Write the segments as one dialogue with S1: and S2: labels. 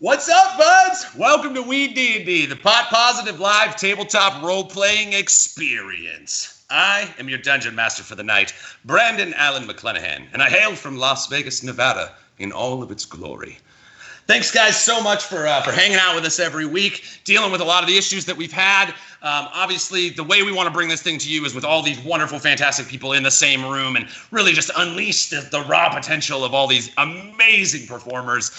S1: What's up, buds? Welcome to WeeDnD, the pot positive live tabletop role-playing experience. I am your dungeon master for the night, Brandon Allen McClenahan, and I hail from Las Vegas, Nevada, in all of its glory. Thanks, guys, so much for hanging out with us every week, dealing with a lot of the issues that we've had. Obviously, the way we want to bring this thing to you is with all these wonderful, fantastic people in the same room and really just unleash the raw potential of all these amazing performers.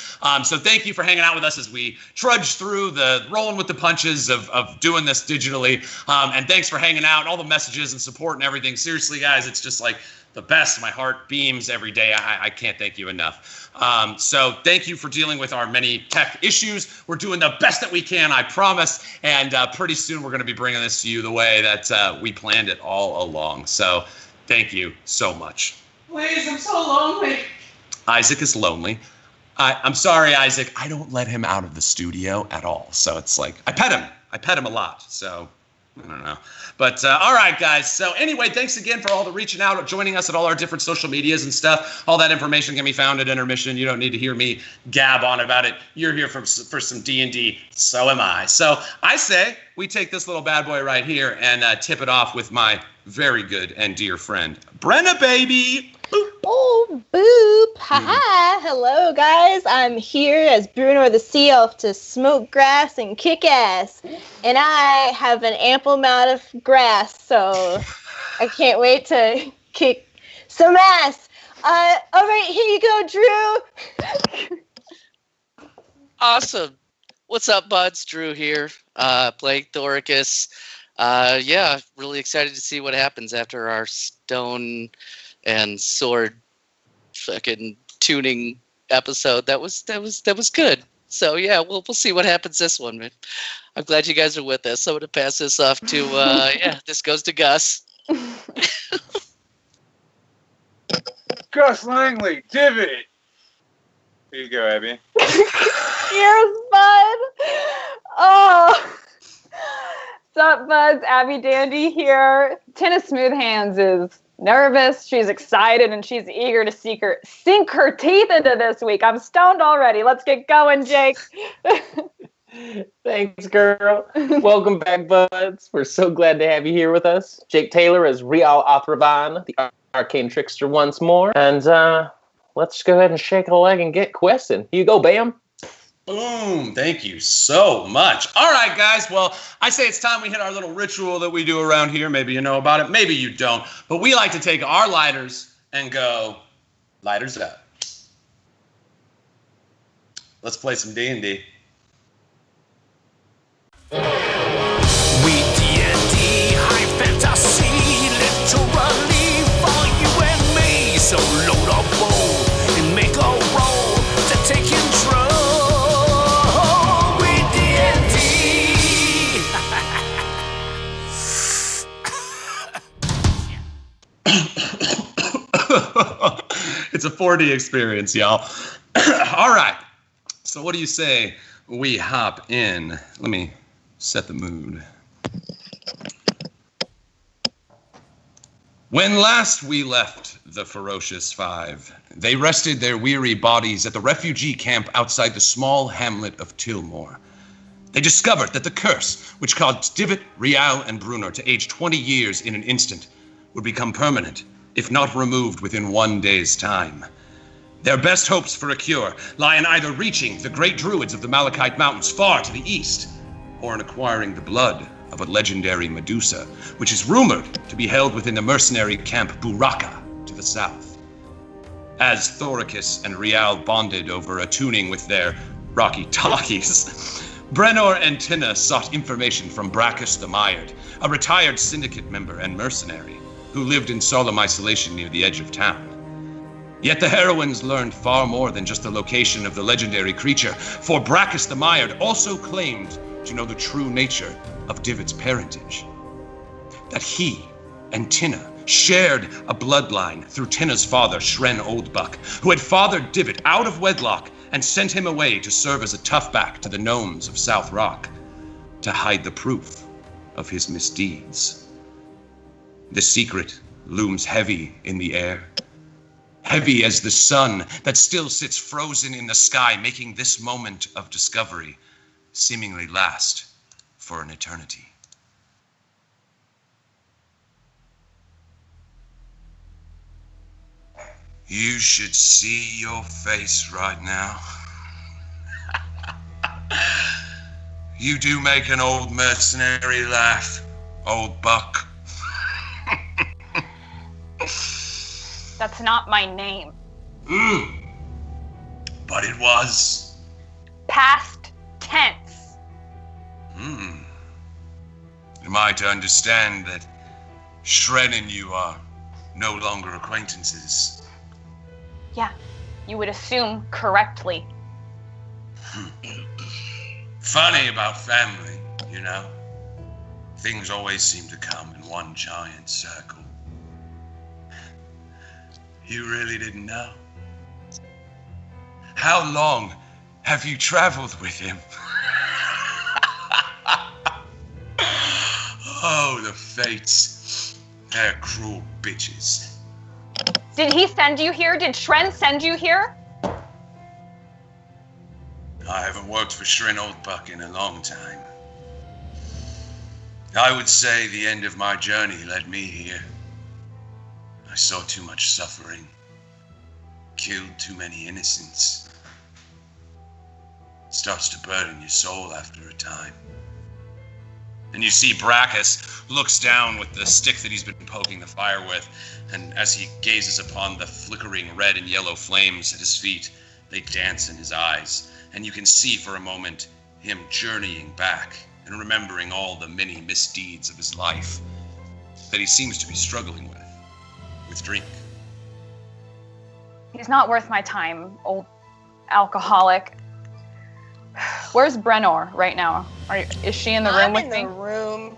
S1: So thank you for hanging out with us as we trudge through the rolling with the punches of doing this digitally. And thanks for hanging out and all the messages and support and everything. Seriously, guys, it's just like the best. My heart beams every day. I can't thank you enough. So thank you for dealing with our many tech issues. We're doing the best that we can, I promise. And pretty soon we're going to be bringing this to you the way that we planned it all along. So thank you so much.
S2: Please, I'm so lonely.
S1: Isaac is lonely. I'm sorry, Isaac. I don't let him out of the studio at all. So it's like, I pet him. I pet him a lot. So I don't know. But all right, guys. So anyway, thanks again for all the reaching out, joining us at all our different social medias and stuff. All that information can be found at intermission. You don't need to hear me gab on about it. You're here for some D&D. So am I. So I say we take this little bad boy right here and tip it off with my very good and dear friend, Brenna, baby. Boop.
S3: Oh, boop. Haha. Hello, guys. I'm here as Bruno the Sea Elf to smoke grass and kick ass. And I have an ample amount of grass, so I can't wait to kick some ass. All right, here you go, Drew.
S4: Awesome. What's up, buds? Drew here, playing Thoricus. Yeah, really excited to see what happens after our stone and sword fucking tuning episode. That was good. So yeah, we'll see what happens this one, man. I'm glad you guys are with us. I'm gonna pass this off to this goes to Gus.
S5: Gus Langley, Divit. Here you go, Abby.
S2: Cheers, bud. Oh. What's up, buds? Abby Dandy here. Tynna Smoothhands is nervous, she's excited, and she's eager to sink her teeth into this week. I'm stoned already. Let's get going, Jake.
S6: Thanks, girl. Welcome back, buds. We're so glad to have you here with us. Jake Taylor as Rial Athravan, the arcane trickster once more. And let's go ahead and shake a leg and get questing. Here you go, Bam.
S1: Boom. Thank you so much. All right, guys. Well, I say it's time we hit our little ritual that we do around here. Maybe you know about it. Maybe you don't. But we like to take our lighters and go, lighters up. Let's play some D&D.
S7: WeeDnD, high fantasy, literally for you and me. So load up bowl and make a roll to take control.
S1: It's a 4D experience, y'all. All right. So what do you say we hop in? Let me set the mood. When last we left the Ferocious Five, they rested their weary bodies at the refugee camp outside the small hamlet of Tilmore. They discovered that the curse, which caused Divit, Rial, and Bruno to age 20 years in an instant, would become permanent, if not removed within 1 day's time. Their best hopes for a cure lie in either reaching the great druids of the Malachite Mountains far to the east, or in acquiring the blood of a legendary Medusa, which is rumored to be held within the mercenary camp Buraka to the south. As Thoricus and Rial bonded over attuning with their rocky talkies, Brenor and Tynna sought information from Bracchus the Mired, a retired syndicate member and mercenary, who lived in solemn isolation near the edge of town. Yet the heroines learned far more than just the location of the legendary creature, for Bracchus the Mired also claimed to know the true nature of Divit's parentage. That he and Tynna shared a bloodline through Tynna's father, Shren Oldbuck, who had fathered Divit out of wedlock and sent him away to serve as a toughback to the gnomes of South Rock, to hide the proof of his misdeeds. The secret looms heavy in the air, heavy as the sun that still sits frozen in the sky, making this moment of discovery seemingly last for an eternity. You should see your face right now. You do make an old mercenary laugh, old buck.
S2: That's not my name.
S1: But it was.
S2: Past tense.
S1: Am I to understand that Shren and you are no longer acquaintances?
S2: Yeah, you would assume correctly.
S1: Funny about family, you know? Things always seem to come in one giant circle. You really didn't know? How long have you traveled with him? Oh, the fates. They're cruel bitches.
S2: Did he send you here? Did Shren send you here?
S1: I haven't worked for Shren Oldbuck in a long time. I would say the end of my journey led me here. I saw too much suffering, killed too many innocents. It starts to burden your soul after a time. And you see Brachus looks down with the stick that he's been poking the fire with, and as he gazes upon the flickering red and yellow flames at his feet, they dance in his eyes. And you can see for a moment him journeying back and remembering all the many misdeeds of his life that he seems to be struggling with drink.
S2: He's not worth my time, old alcoholic. Where's Brenor right now? Is she in the room with me?
S3: I'm in the room.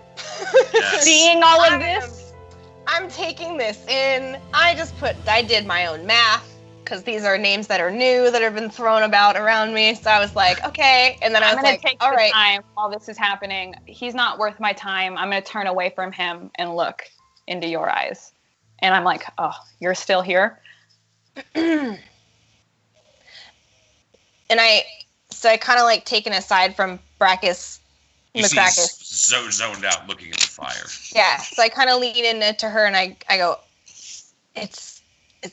S1: Yes.
S2: Seeing all of this?
S3: I'm taking this in. I did my own math, because these are names that are new that have been thrown about around me. So I was like, okay. And then I was like, all right.
S2: Time while this is happening. He's not worth my time. I'm going to turn away from him and look into your eyes. And I'm like, oh, you're still here?
S3: And I kind of like taken aside from Brachus.
S1: You see he's zoned out looking at the fire.
S3: Yeah. So I kind of lean into her and I go, it's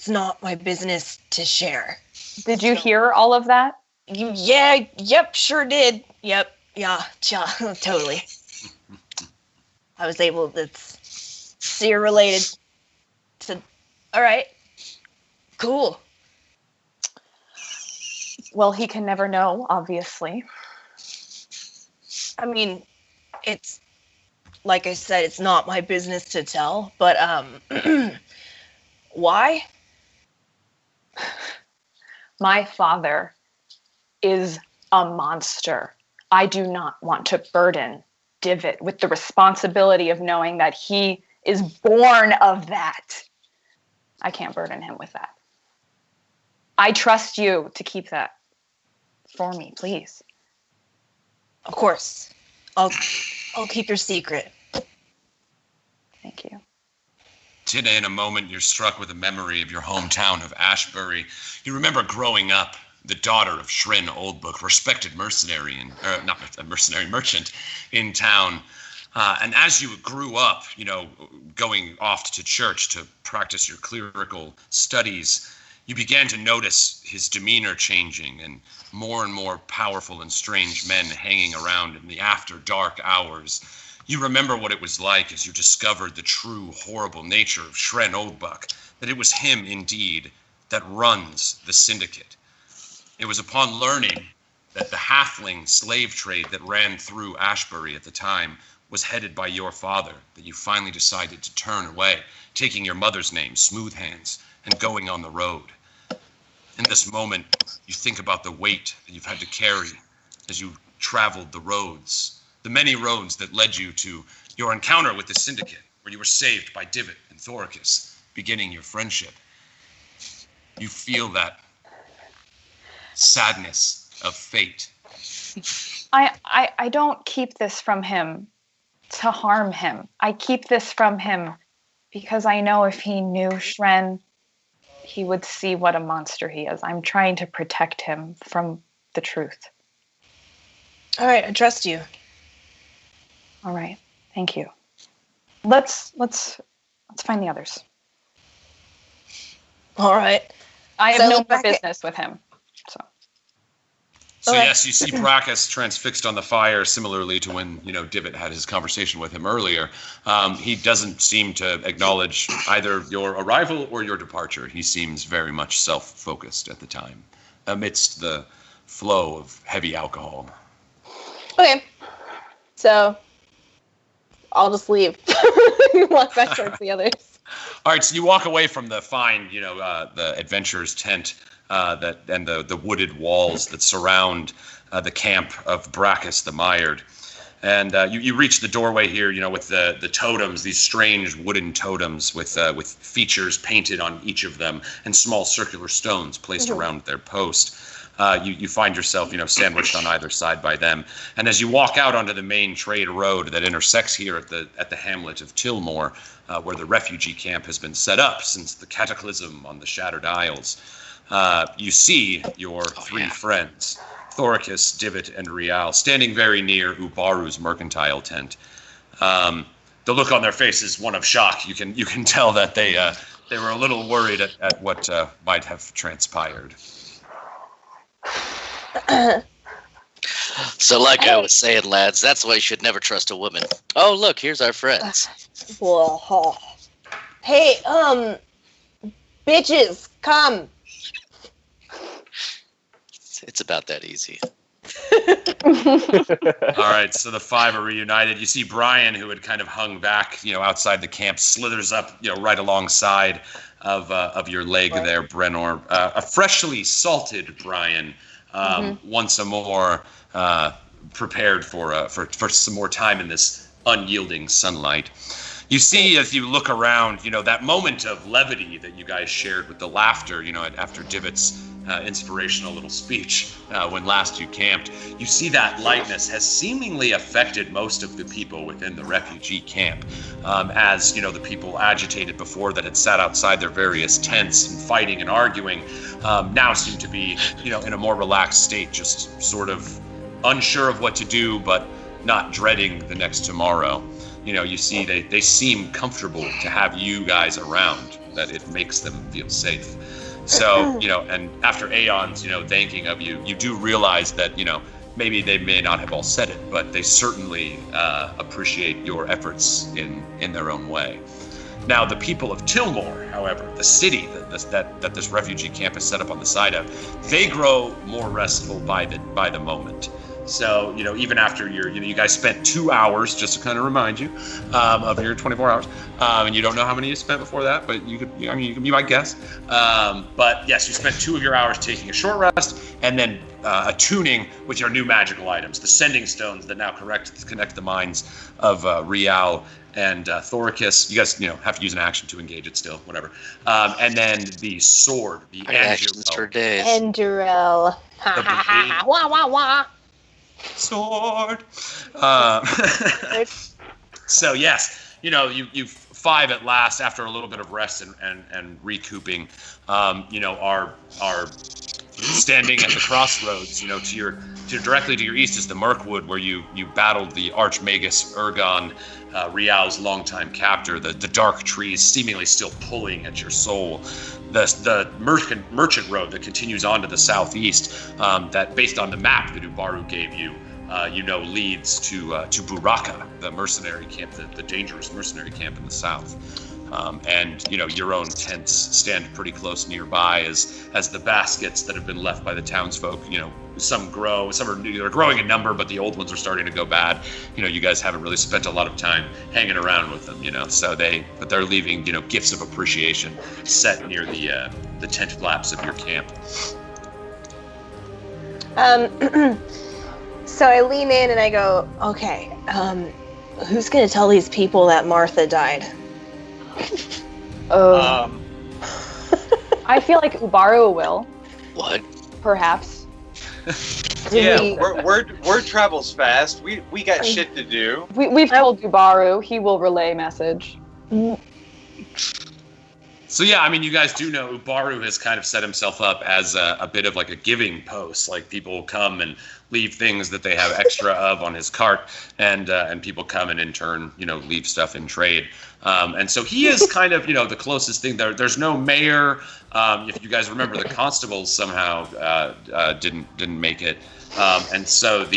S3: not my business to share.
S2: Did you hear all of that?
S3: Yeah, yep, sure did. Yep, yeah, totally. I was able to see you're related to... All right, cool.
S2: Well, he can never know, obviously.
S3: I mean, it's... Like I said, it's not my business to tell, but, why?
S2: My father is a monster. I do not want to burden Divit with the responsibility of knowing that he is born of that. I can't burden him with that. I trust you to keep that for me, please.
S3: Of course. I'll keep your secret.
S2: Thank you.
S1: Tynna, in a moment, you're struck with a memory of your hometown of Ashbury. You remember growing up, the daughter of Shren Oldbook, respected mercenary, not a mercenary merchant in town. And as you grew up, you know, going off to church to practice your clerical studies, you began to notice his demeanor changing and more powerful and strange men hanging around in the after dark hours. You remember what it was like as you discovered the true horrible nature of Shren Oldbuck, that it was him indeed that runs the syndicate. It was upon learning that the halfling slave trade that ran through Ashbury at the time was headed by your father that you finally decided to turn away, taking your mother's name, Smooth Hands, and going on the road. In this moment, you think about the weight that you've had to carry as you traveled the roads. The many roads that led you to your encounter with the syndicate, where you were saved by Divit and Thoricus, beginning your friendship. You feel that sadness of fate.
S2: I don't keep this from him to harm him. I keep this from him because I know if he knew Shren, he would see what a monster he is. I'm trying to protect him from the truth.
S3: All right, I trust you.
S2: All right, thank you. Let's find the others.
S3: All right.
S2: I have
S3: So
S2: no more
S3: back at-
S2: business with him.
S1: So
S3: Okay.
S1: yes, you see Brackus transfixed on the fire, similarly to when Divit had his conversation with him earlier. He doesn't seem to acknowledge either your arrival or your departure. He seems very much self-focused at the time, amidst the flow of heavy alcohol.
S3: Okay. So I'll just leave. Walk back towards the others.
S1: All right, so you walk away from the fine, the adventurer's tent. And the wooded walls that surround the camp of Brackus the Mired. And you reach the doorway here, with the totems, these strange wooden totems with features painted on each of them and small circular stones placed around their post. You find yourself, sandwiched on either side by them. And as you walk out onto the main trade road that intersects here at the hamlet of Tillmore, where the refugee camp has been set up since the cataclysm on the Shattered Isles, you see your three friends, Thoricus, Divit, and Rial, standing very near Ubaru's mercantile tent. The look on their face is one of shock. You can tell that they were a little worried at what might have transpired.
S4: So like I was saying, lads, that's why you should never trust a woman. Oh, look, here's our friends.
S3: Whoa. Hey, bitches, come.
S4: It's about that easy.
S1: All right, so the five are reunited. You see Brian, who had kind of hung back, outside the camp, slithers up, right alongside of your leg there, Brenor. A freshly salted Brian, once more prepared for some more time in this unyielding sunlight. You see, as you look around, that moment of levity that you guys shared with the laughter, after Divit's inspirational little speech when last you camped. You see that lightness has seemingly affected most of the people within the refugee camp, as the people agitated before that had sat outside their various tents and fighting and arguing, now seem to be in a more relaxed state, just sort of unsure of what to do, but not dreading the next tomorrow. You see they seem comfortable to have you guys around, that it makes them feel safe. So, and after aeons, thanking of you, you do realize that, maybe they may not have all said it, but they certainly appreciate your efforts in their own way. Now, the people of Tillmore, however, the city that this refugee camp is set up on the side of, they grow more restful by the moment. So, even after you guys spent 2 hours, just to kind of remind you, of your 24 hours, and you don't know how many you spent before that, but you might guess. But yes, you spent 2 of your hours taking a short rest, and then attuning with your new magical items, the sending stones that now connect the minds of Rial and Thoricus. You guys, have to use an action to engage it still, whatever. And then the sword, the
S4: Actions for days.
S3: Endurel. Ha ha ha. Wah wah wah.
S1: Sword. So yes, you five at last, after a little bit of rest and recouping, are standing at the crossroads. Directly to your east is the Mirkwood, where you battled the Archmagus Ergon, Rial's longtime captor. The dark trees seemingly still pulling at your soul. The merchant road that continues on to the southeast, that based on the map that Ubaru gave you, leads to Buraka, the mercenary camp, the dangerous mercenary camp in the south. And your own tents stand pretty close nearby as the baskets that have been left by the townsfolk, some grow, they're growing in number, but the old ones are starting to go bad. You guys haven't really spent a lot of time hanging around with them, so they're leaving, gifts of appreciation set near the tent flaps of your camp.
S3: So I lean in and I go, okay, who's gonna tell these people that Martha died?
S2: I feel like Ubaru will.
S4: What?
S2: Perhaps.
S5: Yeah, word travels fast. We got shit to do.
S2: We've told Ubaru. He will relay message.
S1: So yeah, I mean, you guys do know Ubaru has kind of set himself up as a bit of like a giving post. Like people will come and leave things that they have extra of on his cart, and people come and in turn, leave stuff in trade. And so he is kind of, the closest thing there. There's no mayor. If you guys remember, the constables somehow didn't make it. And so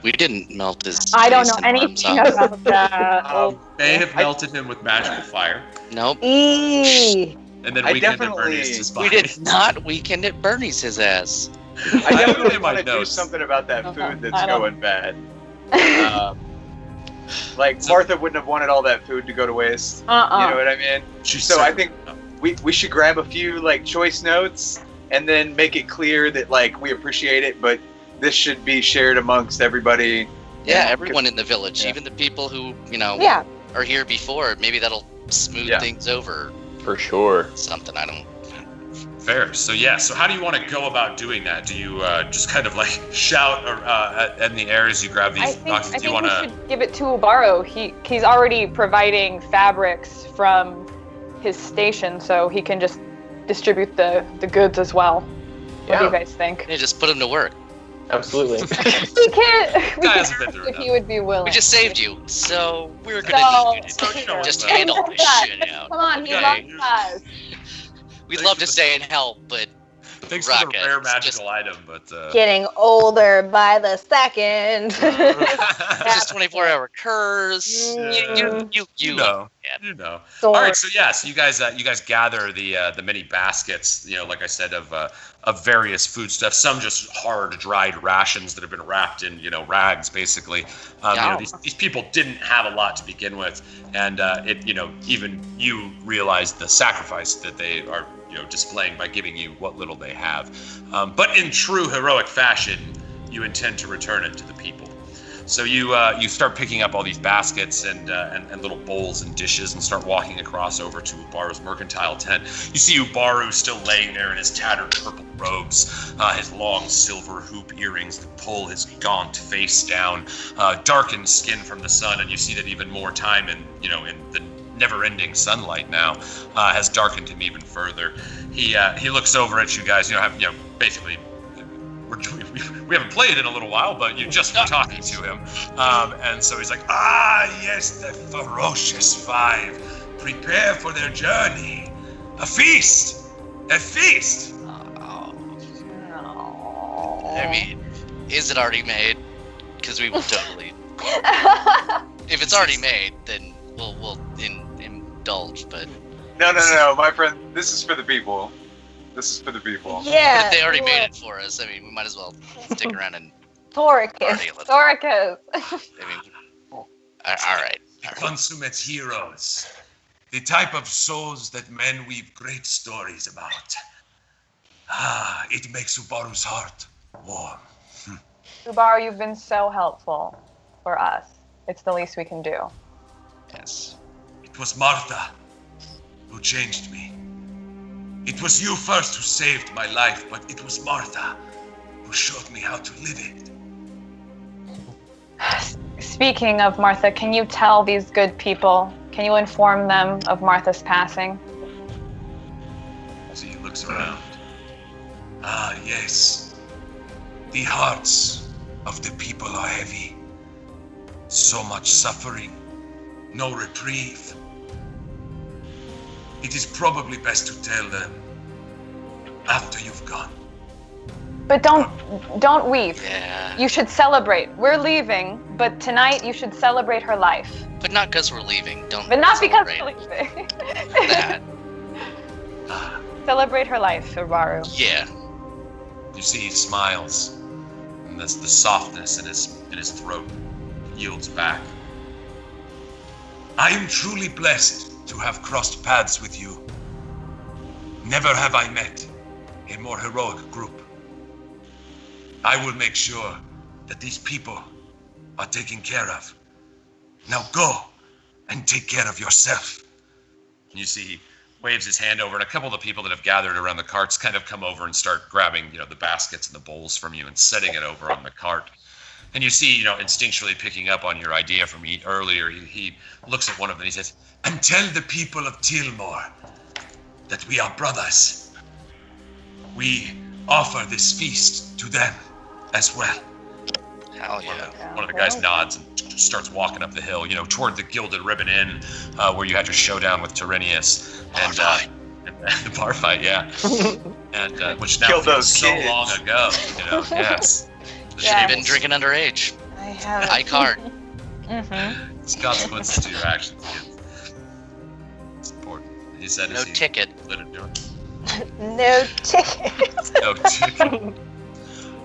S4: we didn't melt his.
S2: I don't know
S4: face and arms
S2: anything
S4: off.
S2: about that.
S1: they have melted him with magical fire,
S4: Nope.
S3: Eee.
S1: and then
S5: I
S1: Weekend at
S5: definitely-
S1: Bernie's his
S4: We
S1: body.
S4: did not weekend at Bernie's his ass.
S5: I definitely
S1: in my
S5: want to do
S1: notes.
S5: something about that
S2: Okay,
S5: food that's
S2: I don't-
S5: going bad. Like Martha wouldn't have wanted all that food to go to waste. You know what I mean? So I think we should grab a few like choice notes and then make it clear that like we appreciate it, but this should be shared amongst everybody.
S4: Yeah, everyone in the village,
S5: Yeah.
S4: even the people who
S3: Yeah.
S4: are here before. Maybe that'll smooth
S5: Yeah.
S4: things over.
S6: For sure.
S4: Something I don't.
S1: Fair. So yeah. So how do you want to go about doing that? Do you just kind of like shout or, in the air as you grab these
S2: I
S1: boxes?
S2: think
S1: Do you
S2: we
S1: want to?
S2: should give it to Ubaru. He's already providing fabrics from his station, so he can just distribute the goods as well. What do you guys think?
S4: Yeah, just put him to work.
S6: Absolutely.
S2: He can't.
S1: Guy hasn't been through
S2: If
S1: enough.
S2: he would be willing.
S4: We just saved you, so we're
S2: So,
S4: gonna need you
S1: So, you know,
S4: to just
S1: but-
S4: handle
S2: Come
S4: this
S2: on,
S4: shit out.
S2: Come on, he
S1: Okay.
S2: loves us.
S4: We'd love to stay and help, but
S1: Thanks for the
S4: Rocket,
S1: rare
S4: it's
S1: magical item, but
S3: Getting older by the second.
S4: it's just 24-hour curs.
S3: Mm.
S4: You
S1: know.
S4: yeah.
S1: You know.
S3: Sword.
S1: All right, so yeah, so you guys gather the many baskets, like I said, of various foodstuffs. Some just hard dried rations that have been wrapped in rags, basically.
S4: Yeah.
S1: These people didn't have a lot to begin with, and even you realize the sacrifice that they are displaying by giving you what little they have. But in true heroic fashion, you intend to return it to the people. So you start picking up all these baskets and little bowls and dishes and start walking across over to Ubaru's mercantile tent. You see Ubaru still laying there in his tattered purple robes, his long silver hoop earrings that pull his gaunt face down, darkened skin from the sun, and you see that even more time in the never-ending sunlight now has darkened him even further. He looks over at you guys. Basically. We haven't played in a little while, but you just were talking to him. And so he's like, yes, the Ferocious Five. Prepare for their journey. A feast! A feast!
S4: I mean, is it already made? Because we will totally. If it's already made, then we'll indulge. But
S5: No, my friend. This is for the people. This is for the people.
S3: Yeah.
S4: but if they already made it for us, I mean, we might as well stick around and
S3: Thoricus.
S4: party a little.
S2: Thoricus.
S4: I mean, all right.
S1: Consummate heroes. The type of souls that men weave great stories about. It makes Ubaru's heart warm.
S2: Ubaru, you've been so helpful for us. It's the least we can do.
S4: Yes.
S1: It was Martha who changed me. It was you first who saved my life, but it was Martha who showed me how to live it.
S2: Speaking of Martha, can you tell these good people, can you inform them of Martha's passing?
S1: So he looks around. Yes. The hearts of the people are heavy. So much suffering, no reprieve. It is probably best to tell them after you've gone.
S2: But don't weep.
S4: Yeah.
S2: You should celebrate. We're leaving, but tonight you should celebrate her life.
S4: But not because we're leaving. Don't.
S2: But not because
S4: celebrate
S2: we're leaving.
S4: that.
S2: Celebrate her life, Ubaru.
S4: Yeah.
S1: You see, he smiles, and that's the softness in his throat yields back. I am truly blessed to have crossed paths with you. Never have I met a more heroic group. I will make sure that these people are taken care of. Now go and take care of yourself. You see, he waves his hand over, and a couple of the people that have gathered around the carts kind of come over and start grabbing, the baskets and the bowls from you and setting it over on the cart. And you see, instinctually picking up on your idea from earlier, he looks at one of them and he says, and tell the people of Tilmore that we are brothers. We offer this feast to them as well.
S4: Hell yeah.
S1: One of the guys nods and starts walking up the hill, toward the Gilded Ribbon Inn, where you had your showdown with Tyrrhenius. And the bar fight, yeah. And which now feels so long ago, yes.
S4: Should have been drinking underage.
S3: I have.
S4: High card.
S3: Mm-hmm.
S1: It's consequences to your actions, kids. It's important. He said
S4: no ticket.
S3: No ticket.
S1: No ticket.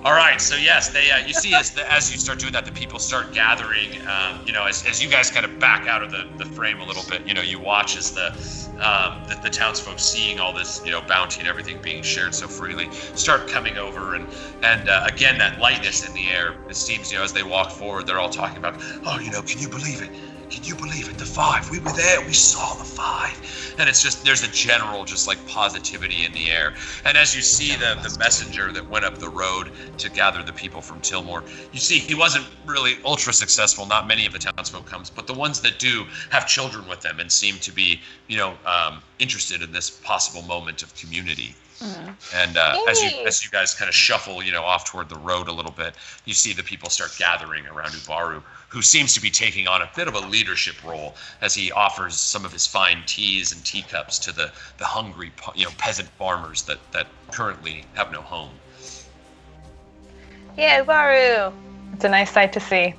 S1: All right, so yes, they. You see, as you start doing that, the people start gathering. As you guys kind of back out of the frame a little bit, you watch as the townsfolk, seeing all this, bounty and everything being shared so freely, start coming over, and again that lightness in the air. It seems, as they walk forward, they're all talking about, can you believe it? Can you believe it? The 5. We were there. We saw the 5. And it's just, there's a general just like positivity in the air. And as you see the messenger that went up the road to gather the people from Tilmore, you see he wasn't really ultra successful. Not many of the townsfolk comes, but the ones that do have children with them and seem to be, interested in this possible moment of community. Mm-hmm. And as you guys kind of shuffle, off toward the road a little bit, you see the people start gathering around Ubaru, who seems to be taking on a bit of a leadership role as he offers some of his fine teas and teacups to the hungry, peasant farmers that currently have no home.
S3: Yeah, Ubaru.
S2: It's a nice sight to see.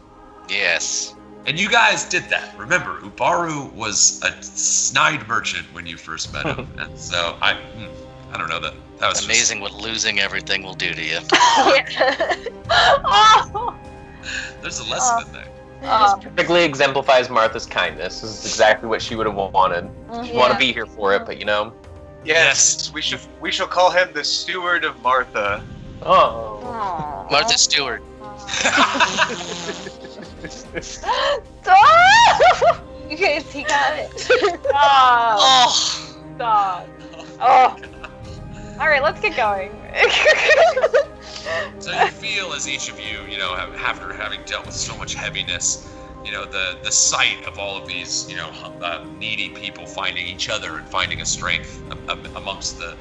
S4: Yes.
S1: And you guys did that. Remember, Ubaru was a snide merchant when you first met him, and so I don't know that was
S4: amazing what losing everything will do to you.
S1: There's a lesson in there.
S6: This perfectly exemplifies Martha's kindness. This is exactly what she would have wanted. She'd want to be here for it, but
S5: Yes, we shall call him the Steward of Martha.
S6: Oh.
S4: Martha Stewart.
S3: Stop! You guys, he got it.
S2: Stop.
S4: Oh.
S2: Stop. Oh. All right, let's get going.
S1: So you feel, as each of you, after having dealt with so much heaviness, the sight of all of these, needy people finding each other and finding a strength amongst the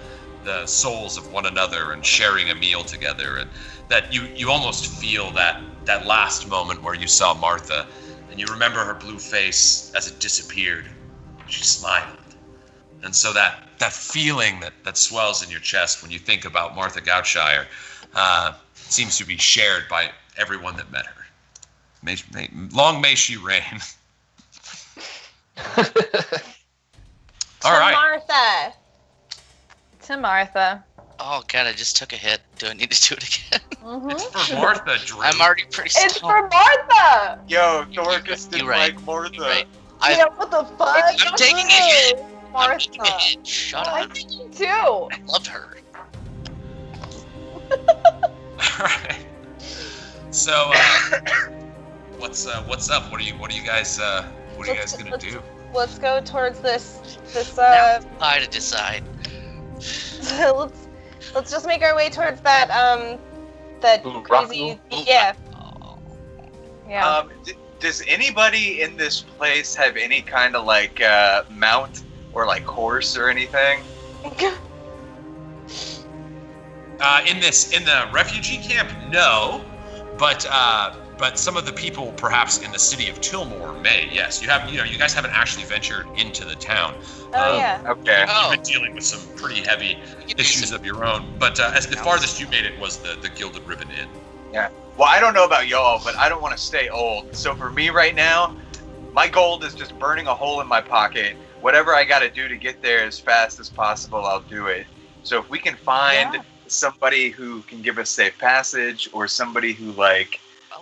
S1: souls of one another and sharing a meal together, and that you almost feel that last moment where you saw Martha, and you remember her blue face as it disappeared. She smiled. And so that feeling that swells in your chest when you think about Martha Goutshire seems to be shared by everyone that met her. Long may she reign. All right.
S3: Martha.
S2: To Martha.
S4: Oh god, I just took a hit. Do I need to do it again?
S2: Mm-hmm.
S1: It's for Martha, Drew.
S4: I'm already pretty stoned.
S2: It's for Martha!
S5: Yo, Dorcas didn't
S4: right.
S5: like Martha.
S4: You're right.
S3: Yeah, what the fuck?
S4: I'm taking a hit.
S2: Martha.
S4: I'm taking a hit. Shut
S2: I
S4: up.
S2: think you too.
S4: I loved her.
S1: All right. So, what's up? What are you guys gonna do?
S3: Let's go towards this.
S4: Now I to decide.
S3: let's just make our way towards that crazy. Yeah.
S2: Yeah.
S5: Does anybody in this place have any kind of like mount or like horse or anything?
S1: In the refugee camp, no, but some of the people perhaps in the city of Tilmore may. Yes, you guys haven't actually ventured into the town.
S3: Oh yeah.
S5: Okay.
S1: You've been dealing with some pretty heavy issues of your own, but as the farthest you made it was the Gilded Ribbon Inn.
S5: Yeah. Well, I don't know about y'all, but I don't want to stay old. So for me right now, my goal is just burning a hole in my pocket. Whatever I got to do to get there as fast as possible, I'll do it. So if we can find somebody who can give us safe passage, or somebody who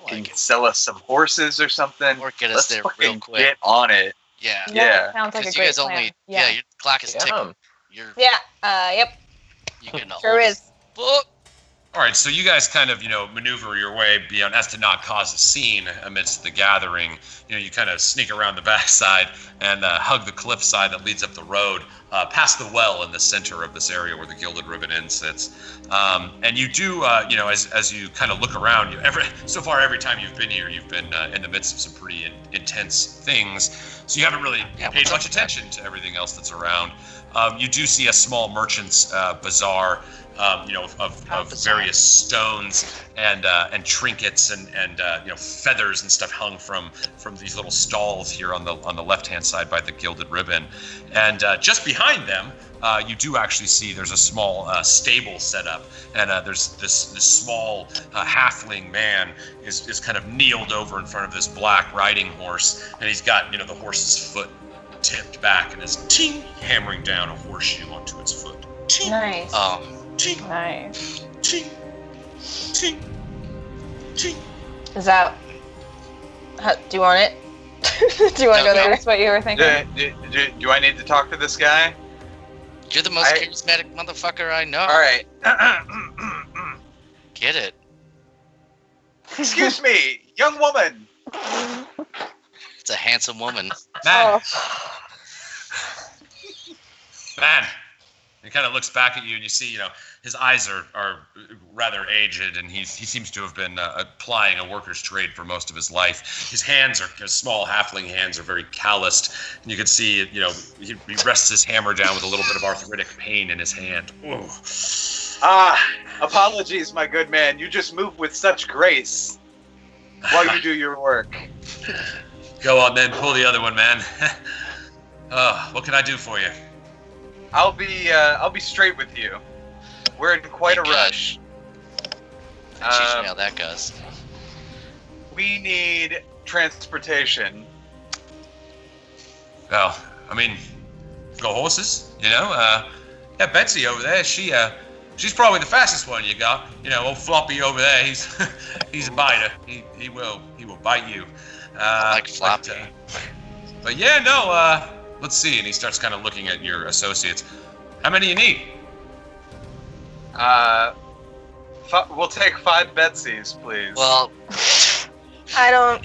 S5: can sell us some horses or something,
S4: or get us there real quick.
S5: Get on it.
S4: Yeah.
S5: Yeah.
S2: Sounds like a
S4: you
S2: great
S4: guys
S2: plan.
S4: your clock is ticking.
S3: Yep.
S4: You can
S3: Sure is.
S4: Book.
S1: All right, so you guys kind of, maneuver your way beyond, as to not cause a scene amidst the gathering. You kind of sneak around the backside and hug the cliffside that leads up the road, past the well in the center of this area where the Gilded Ribbon Inn sits. And you do, as you kind of look around, so far every time you've been here, you've been in the midst of some pretty intense things. So you haven't really paid much attention to everything else that's around. You do see a small merchant's bazaar, of various stones and trinkets and feathers and stuff hung from these little stalls here on the left-hand side by the gilded ribbon. And just behind them, you do actually see there's a small stable set up, and there's this small halfling man is kind of kneeled over in front of this black riding horse, and he's got the horse's foot tipped back and is hammering down a horseshoe onto its foot.
S2: Nice.
S1: Ting,
S2: Nice.
S1: ting, ting, ting.
S3: Is that? Do you want it? Do you want to go there?
S2: That's what you were thinking.
S5: Do I need to talk to this guy?
S4: You're the most charismatic motherfucker I know.
S5: All right.
S4: Get it?
S5: Excuse me, young woman.
S4: It's a handsome woman.
S1: Man. Man. He kind of looks back at you, and you see, his eyes are rather aged, and he seems to have been applying a worker's trade for most of his life. His small halfling hands are very calloused, and you can see, he rests his hammer down with a little bit of arthritic pain in his hand. Ooh.
S5: Apologies, my good man. You just move with such grace while you do your work.
S1: Go on, then. Pull the other one, man. What can I do for you?
S5: I'll be straight with you. We're in quite a rush.
S4: I teach you how that goes.
S5: We need transportation.
S1: Well, go horses, Yeah, Betsy over there, she's probably the fastest one you got. Old Floppy over there, he's a biter. He will bite you.
S4: I like Floppy.
S1: But yeah, no, let's see. And he starts kind of looking at your associates. How many you need?
S5: We'll take 5 Betsy's, please.
S4: Well,
S3: I don't.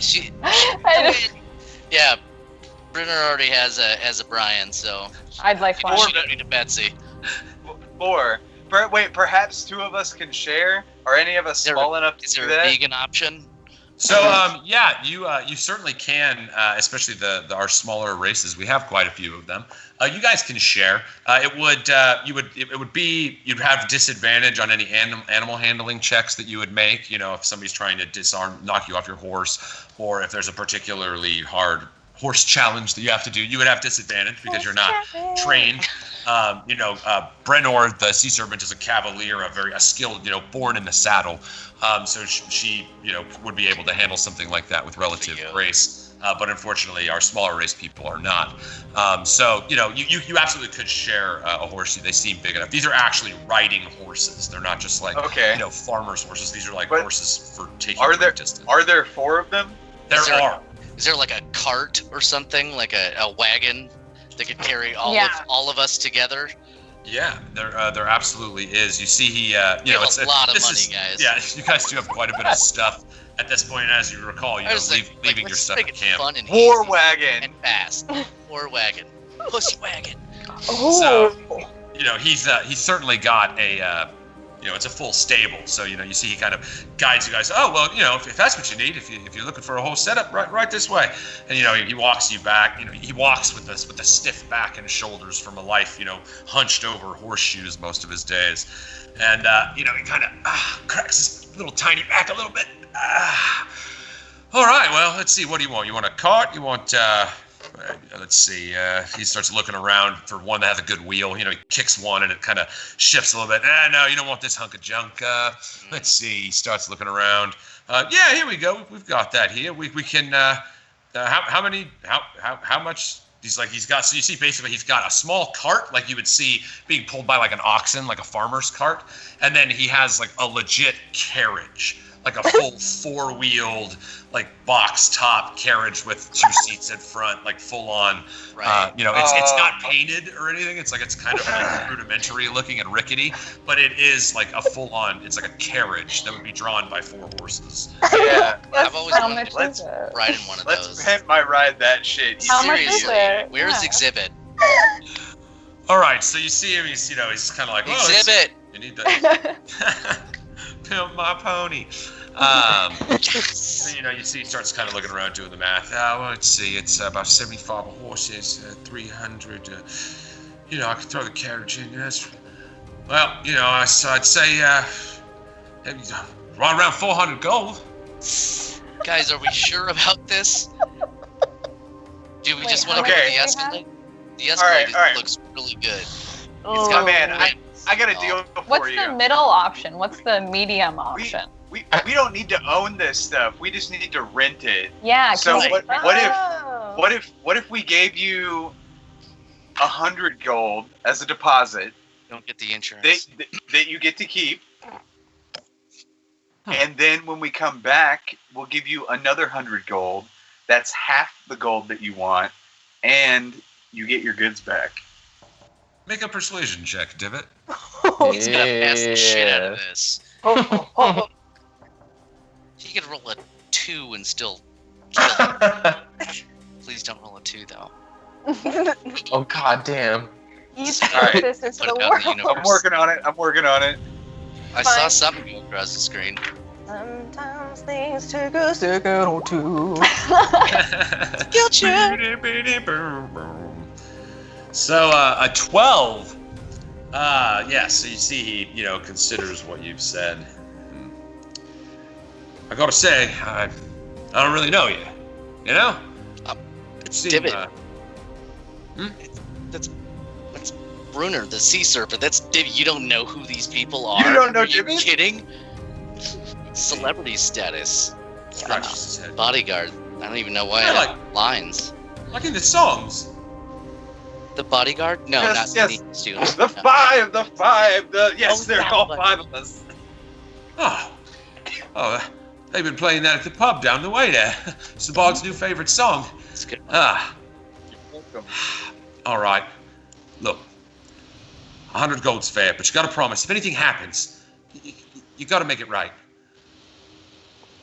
S4: Yeah, Brunner already has a Brian, so
S2: I'd like one.
S4: She don't need a Betsy.
S5: 4. Perhaps 2 of us can share. Are any of us small enough to do that?
S4: Is there a vegan option?
S1: So yeah, you certainly can, especially our smaller races. We have quite a few of them. You guys can share. You'd have disadvantage on any animal handling checks that you would make. If somebody's trying to knock you off your horse, or if there's a particularly hard horse challenge that you have to do, you would have disadvantage because you're not trained. Brenor, the sea serpent, is a cavalier, a skilled, born in the saddle. So she would be able to handle something like that with relative grace. But unfortunately, our smaller race people are not. So you absolutely could share a horse. They seem big enough. These are actually riding horses. They're not just like farmers' horses. These are like horses for taking great distance.
S5: Are there 4 of them?
S1: There are.
S4: Is there like a cart or something, like a wagon that could carry all of us together?
S1: Yeah, there absolutely is. You see, he
S4: it's a lot of money, guys.
S1: Yeah, you guys do have quite a bit of stuff at this point, and as you recall, leaving your stuff at camp.
S4: Fun and
S5: War wagon
S4: and fast. War wagon, pussy wagon.
S1: So, he's certainly got a. It's a full stable, so you see he kind of guides you guys. Oh well, if that's what you need, if you're looking for a whole setup, right this way. And he walks you back. He walks with a stiff back and shoulders from a life, hunched over horseshoes most of his days. And he kind of cracks his little tiny back a little bit. All right, well, let's see. What do you want? You want a cart? You want? Let's see. He starts looking around for one that has a good wheel. He kicks one and it kind of shifts a little bit. No, you don't want this hunk of junk. Let's see. He starts looking around. Yeah, here we go. We've got that here. We can. How many? How much? He's got. So you see, basically, he's got a small cart, like you would see being pulled by like an oxen, like a farmer's cart, and then he has like a legit carriage. Like a full 4-wheeled, like box top carriage with 2 seats in front, like full on.
S4: Right.
S1: It's not painted or anything. It's kind of like rudimentary looking and rickety, but it is like a full on. It's like a carriage that would be drawn by 4 horses.
S5: Yeah.
S4: I've always wanted to ride in one of those.
S5: Let's pimp my ride that shit.
S2: How much is it?
S4: Where's Exhibit?
S1: All right, so you see him. He's kind of like
S4: Exhibit.
S1: You need that. Pimp my pony. You see he starts kind of looking around doing the math. Let's see, it's about 75 horses, 300. I could throw the carriage in. Yes. Well, I'd say maybe right around 400 gold.
S4: Guys, are we sure about this? Do we just want to go to the escalator? The escalator looks really good.
S5: Oh man, I got a deal for
S2: What's
S5: you.
S2: What's the middle option? What's the medium option?
S5: We don't need to own this stuff. We just need to rent it.
S2: Yeah.
S5: So what if we gave you 100 gold as a deposit?
S4: Don't get the insurance.
S5: That you get to keep. And then when we come back, we'll give you another 100 gold. That's half the gold that you want, and you get your goods back.
S1: Make a persuasion check, Divit.
S4: He's gonna pass the shit out of this. He could roll a 2 and still kill him. Please don't roll a 2, though.
S6: Oh, god damn.
S3: You right. This into the world.
S5: I'm working on it.
S4: I saw something go across the screen.
S3: Sometimes things take a second or two.
S4: Skill check.
S1: So a 12. So you see he, considers what you've said. I gotta say, I don't really know you.
S4: It's Divit. That's Brunner, the sea serpent. That's Divit. You don't know who these people are.
S5: You don't know
S4: Divit?
S5: Divit?
S4: Kidding? Celebrity status. Bodyguard. I don't even know why I have lines.
S1: Like in the songs.
S4: The bodyguard? No,
S5: yes,
S4: not
S5: yes.
S4: the students.
S5: The five. Yes, they're all 5 of us.
S1: Oh, they've been playing that at the pub down the way there. It's the Bog's new favorite song.
S4: It's good.
S1: All right. Look, 100 gold's fair, but you gotta promise, if anything happens, you gotta make it right.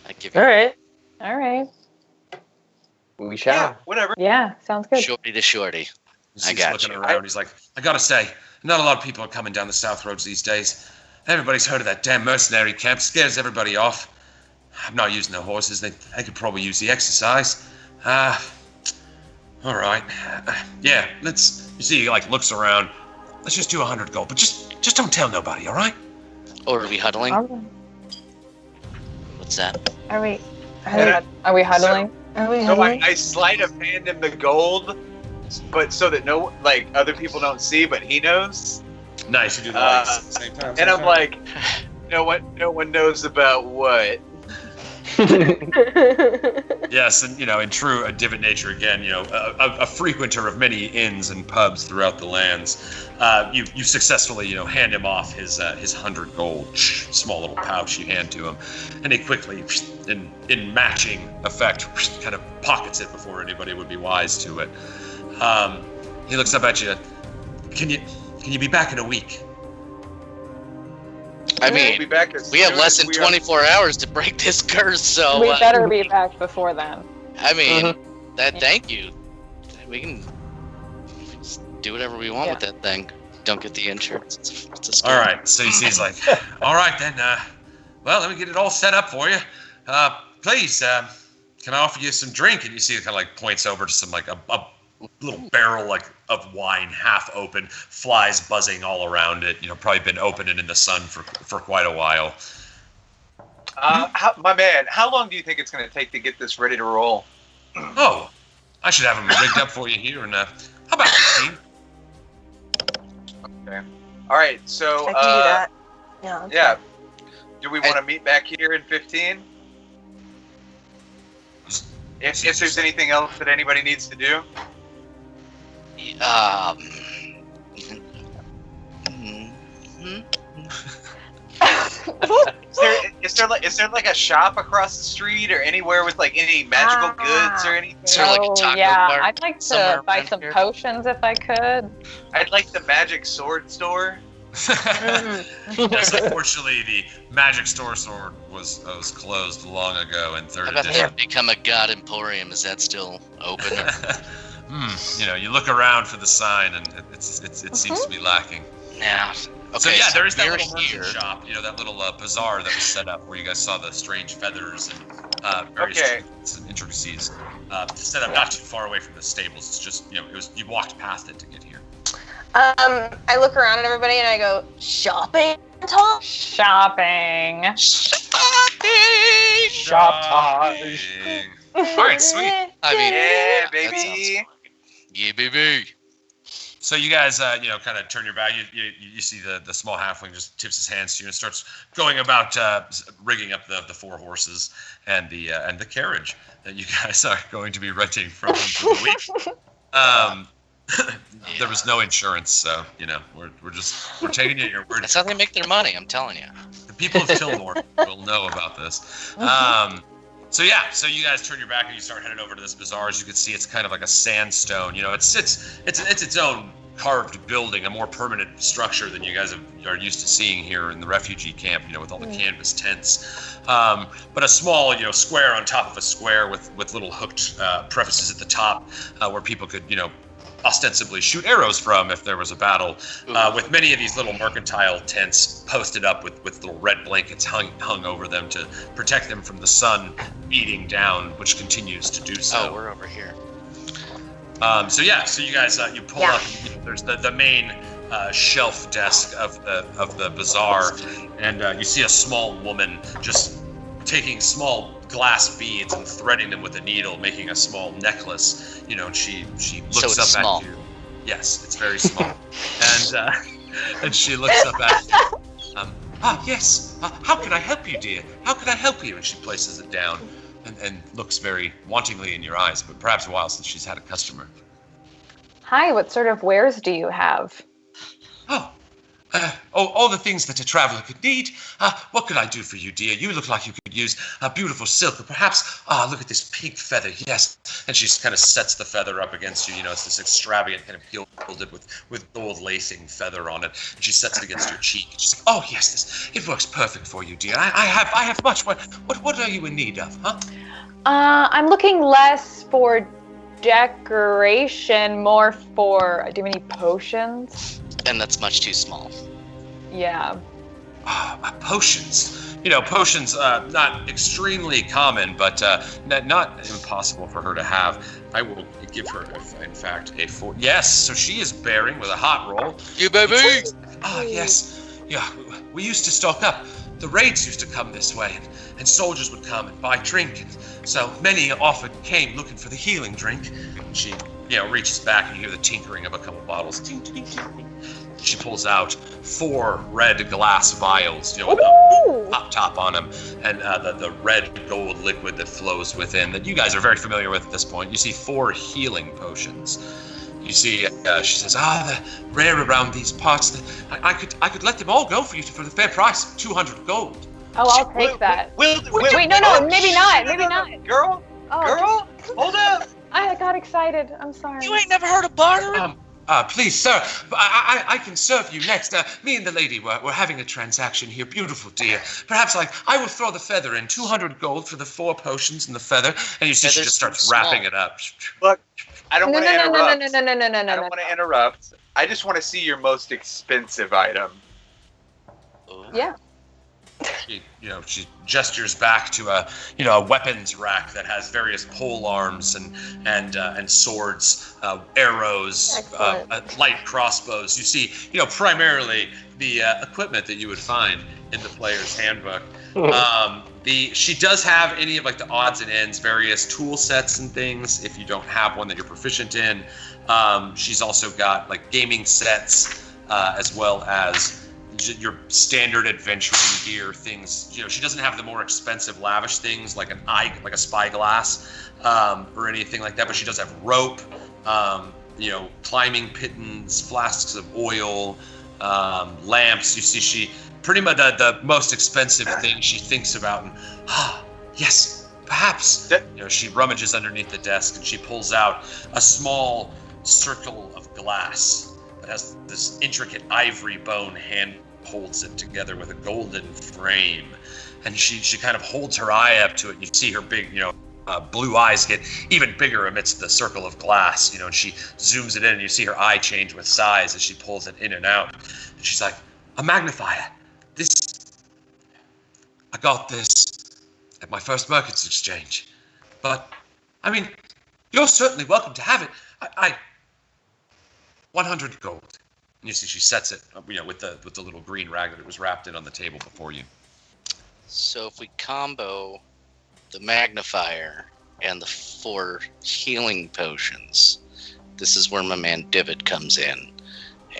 S4: I give you.
S2: All right.
S6: We shall.
S5: Yeah, whatever.
S2: Yeah, sounds good.
S4: Shorty to shorty. I
S1: He's
S4: got
S1: looking
S4: you.
S1: around. He's like, I gotta say, not a lot of people are coming down the south roads these days. Everybody's heard of that damn mercenary camp. Scares everybody off. I'm not using the horses. They could probably use the exercise. All right. Yeah, let's. You see, he looks around. Let's just do 100 gold, but just don't tell nobody, all right?
S4: Or are we huddling?
S2: All right.
S4: What's that?
S2: Are we huddling?
S5: So I sleight of hand him the gold, but so that other people don't see, but he knows.
S1: Nice, you do that at the same time.
S5: And I'm like, no one knows about what.
S1: Yes, and in true Divot nature again, a frequenter of many inns and pubs throughout the lands, you successfully hand him off his 100 gold, small little pouch you hand to him, and he quickly, in matching effect, kind of pockets it before anybody would be wise to it. He looks up at you. Can you be back in a week?
S4: I mean, we have less than 24 hours to break this curse, so...
S2: We better be back before then.
S4: I mean, thank you. We can just do whatever we want with that thing. Don't get the insurance. It's a
S1: all right, so you see he's like, all right then, well, let me get it all set up for you. Please, can I offer you some drink? And you see it kind of points over to some a little barrel of wine, half open, flies buzzing all around it. Probably been open and in the sun for quite a while.
S5: My man, how long do you think it's going to take to get this ready to roll?
S1: Oh, I should have them rigged up for you here. And how about 15?
S5: Okay. All right. So.
S3: I can do that. Yeah.
S5: Yeah. Do we want to meet back here in 15? If there's anything else that anybody needs to do. Is there a shop across the street or anywhere with any magical goods or anything?
S4: Is there a taco bar?
S2: I'd like to buy some potions if I could.
S5: I'd like the magic sword store.
S1: Yes, unfortunately, the magic store was closed long ago in 3rd
S4: How about
S1: edition.
S4: they become a god emporium? Is that still open?
S1: You look around for the sign, and it seems to be lacking.
S4: Yeah. Okay,
S1: So yeah, there is that
S4: we're
S1: little merchant
S4: here.
S1: shop, that little bazaar that was set up where you guys saw the strange feathers and various trinkets and intricacies. Set up not too far away from the stables. It's just you walked past it to get here.
S3: I look around at everybody and I go, shopping talk?
S2: Shopping.
S6: Shoptage.
S1: All right, sweet.
S4: I mean,
S5: Yeah,
S4: that sounds
S5: baby.
S4: fun. Yeah, baby.
S1: So you guys, kind of turn your back. You see the small halfling just tips his hands to you and starts going about rigging up the 4 horses and the carriage that you guys are going to be renting from him for the week. There was no insurance, so we're taking you at your word.
S4: That's how they make their money. I'm telling you.
S1: The people of Tillmore will know about this. So you guys turn your back and you start heading over to this bazaar. As you can see, it's kind of like a sandstone. It's its own carved building, a more permanent structure than you guys are used to seeing here in the refugee camp. With all the canvas tents, but a small square on top of a square with little hooked prefaces at the top where people could ostensibly shoot arrows from if there was a battle, with many of these little mercantile tents posted up with little red blankets hung over them to protect them from the sun beating down, which continues to do so.
S4: Oh, we're over here.
S1: So you guys you pull up. There's the main shelf desk of the bazaar, and you see a small woman just taking small glass beads and threading them with a needle, making a small necklace. And she looks up
S4: small.
S1: at you. Yes, it's very small. And she looks up at you. Yes. How can I help you, dear? How can I help you? And she places it down and looks very wantingly in your eyes, but perhaps a while since she's had a customer.
S2: Hi, what sort of wares do you have?
S1: All the things that a traveler could need. What could I do for you, dear? You look like you could use a beautiful silk, or perhaps, look at this pink feather, yes. And she kind of sets the feather up against you. It's this extravagant kind of gilded with gold lacing feather on it. And she sets it against your cheek. She's like, oh, yes, it works perfect for you, dear. I have much. What are you in need of, huh?
S2: I'm looking less for decoration, more for, do you have any potions?
S4: And that's much too small.
S2: Yeah.
S1: Potions. Potions, not extremely common, but not impossible for her to have. I will give her, in fact, a 4. Yes, so she is bearing with a hot roll.
S4: You baby!
S1: Yes. Yeah, we used to stock up. The raids used to come this way, and soldiers would come and buy drink. And so many often came looking for the healing drink. And she, reaches back and you hear the tinkering of a couple bottles. Ting, ting, ting, ting. She pulls out 4 red glass vials, with a top on them, and the red gold liquid that flows within that you guys are very familiar with at this point. You see 4 healing potions. You see, she says, they're rare around these parts. I could let them all go for you for the fair price, 200 gold.
S2: Oh, I'll take that.
S5: Wait,
S2: no, maybe not.
S5: Girl, hold up.
S2: I got excited. I'm sorry.
S4: You ain't never heard of bartering?
S1: Please, sir, I can serve you next. Me and the lady we're having a transaction here. Beautiful, dear. Perhaps I will throw the feather in, 200 gold for the 4 potions and the feather. And you see she just starts wrapping it up.
S5: Look, I don't want to interrupt.
S2: No.
S5: I don't want to interrupt. I just want to see your most expensive item.
S2: Yeah.
S1: She gestures back to a weapons rack that has various pole arms and swords, arrows, light crossbows. You see, primarily the equipment that you would find in the player's handbook. She does have any of the odds and ends, various tool sets and things. If you don't have one that you're proficient in, she's also got gaming sets as well as your standard adventuring gear things. She doesn't have the more expensive, lavish things like a spyglass or anything like that, but she does have rope, climbing pittons, flasks of oil, lamps. You see, she pretty much the most expensive thing she thinks about, and yes, perhaps. She rummages underneath the desk and she pulls out a small circle of glass that has this intricate ivory bone hand holds it together with a golden frame, and she kind of holds her eye up to it, and you see her big blue eyes get even bigger amidst the circle of glass, and she zooms it in, and you see her eye change with size as she pulls it in and out, and she's like, a magnifier. I got this at my first Merchants Exchange, but you're certainly welcome to have it. 100 gold. You see, she sets it, with the little green rag that it was wrapped in on the table before you.
S4: So if we combo the magnifier and the 4 healing potions, this is where my man Divit comes in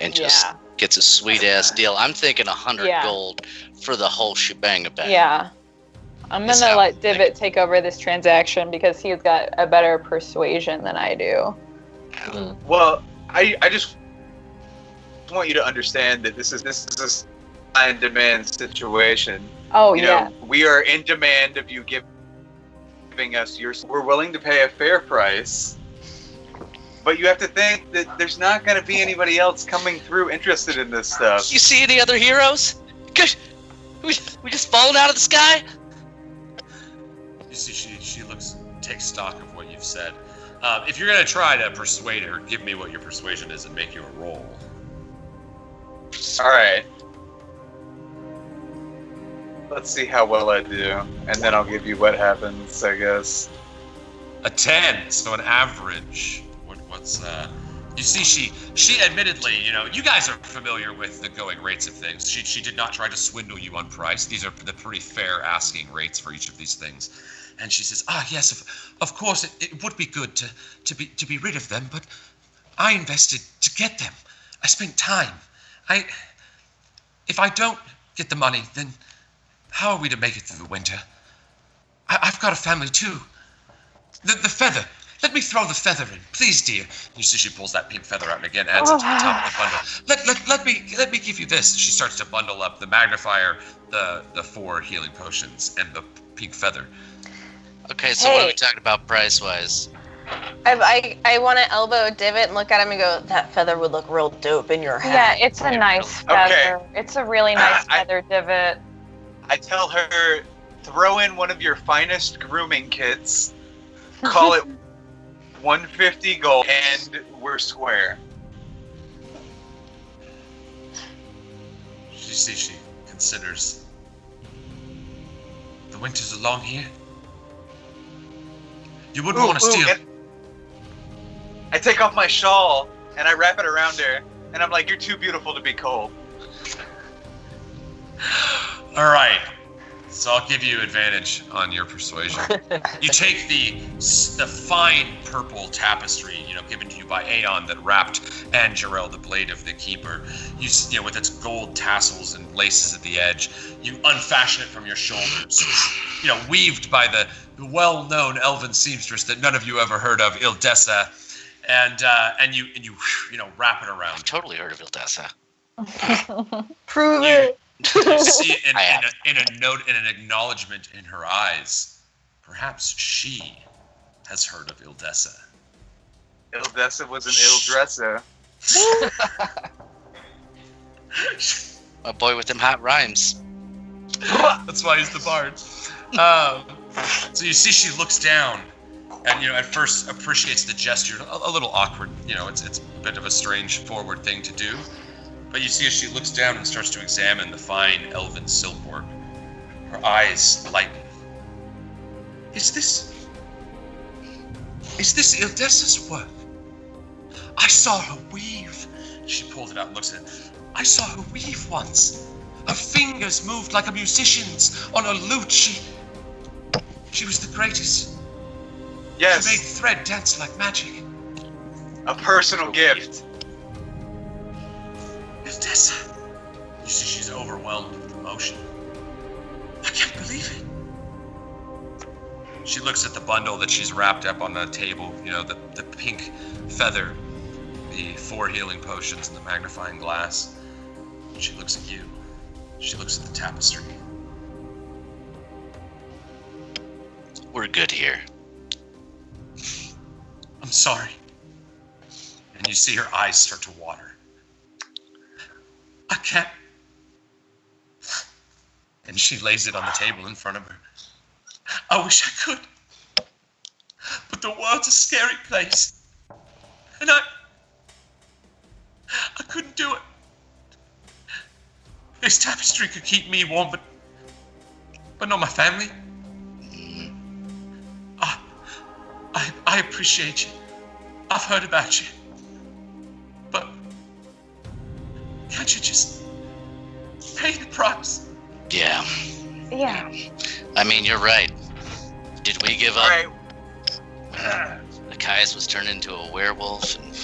S4: and just gets a sweet ass deal. I'm thinking 100 gold for the whole shebang of bang.
S2: Yeah. I'm going to let Divit take over this transaction because he's got a better persuasion than I do.
S5: Well, I just want you to understand that this is a supply and demand situation.
S2: Oh,
S5: you know, we are in demand of you giving us we're willing to pay a fair price, but you have to think that there's not going to be anybody else coming through interested in this stuff.
S4: You see any other heroes? We just fallen out of the sky?
S1: You see, she takes stock of what you've said. If you're going to try to persuade her, give me what your persuasion is and make you a roll.
S5: All right. Let's see how well I do, and then I'll give you what happens, I guess.
S1: A 10, so an average. You see, she admittedly, you guys are familiar with the going rates of things. She did not try to swindle you on price. These are the pretty fair asking rates for each of these things. And she says, yes, of course, it would be good to be rid of them, but I invested to get them. I spent time. If I don't get the money, then how are we to make it through the winter? I've got a family too. The feather. Let me throw the feather in, please, dear. You see, she pulls that pink feather out and again adds it to the top of the bundle. Let me give you this. She starts to bundle up the magnifier, the 4 healing potions, and the pink feather.
S4: Okay, so what are we talking about price-wise?
S3: I want to elbow Divot and look at him and go, that feather would look real dope in your hat.
S2: Yeah, it's a nice feather. Okay. It's a really nice feather, Divot.
S5: I tell her, throw in one of your finest grooming kits, call it 150 gold, and we're square.
S1: She considers. The winters are long here. You wouldn't want to steal.
S5: I take off my shawl and I wrap it around her, and I'm like, "You're too beautiful to be cold."
S1: All right. So I'll give you advantage on your persuasion. You take the fine purple tapestry, given to you by Aeon that wrapped Anjarel, the blade of the keeper. You with its gold tassels and laces at the edge. You unfashion it from your shoulders. Weaved by the well-known elven seamstress that none of you ever heard of, Ildessa, and you wrap it around.
S4: I've totally heard of Ildessa.
S3: Prove it.
S1: You see in a note, in an acknowledgement in her eyes, perhaps she has heard of Ildessa.
S5: Ildessa was an ill-dresser.
S4: A boy with them hot rhymes.
S1: That's why he's the bard. So you see she looks down and, at first appreciates the gesture. A little awkward, it's a bit of a strange forward thing to do. But you see as she looks down and starts to examine the fine elven silkwork, her eyes lighten. Is this Ildessa's work? I saw her weave. She pulls it out and looks at it. I saw her weave once. Her fingers moved like a musician's on a lute. She was the greatest.
S5: Yes.
S1: She made thread dance like magic.
S5: A personal gift.
S1: Ildessa. You see she's overwhelmed with emotion. I can't believe it. She looks at the bundle that she's wrapped up on the table, the pink feather, the 4 healing potions, and the magnifying glass. She looks at you. She looks at the tapestry.
S4: We're good here.
S1: I'm sorry. And you see her eyes start to water. I can't. And she lays it on the table in front of her. I wish I could. But the world's a scary place. And I couldn't do it. This tapestry could keep me warm, but not my family. I appreciate you. I've heard about you. can't you just pay the price?
S4: Yeah.
S2: Yeah.
S4: I mean, you're right. Did we give up?
S5: All right.
S4: Nikias was turned into a werewolf and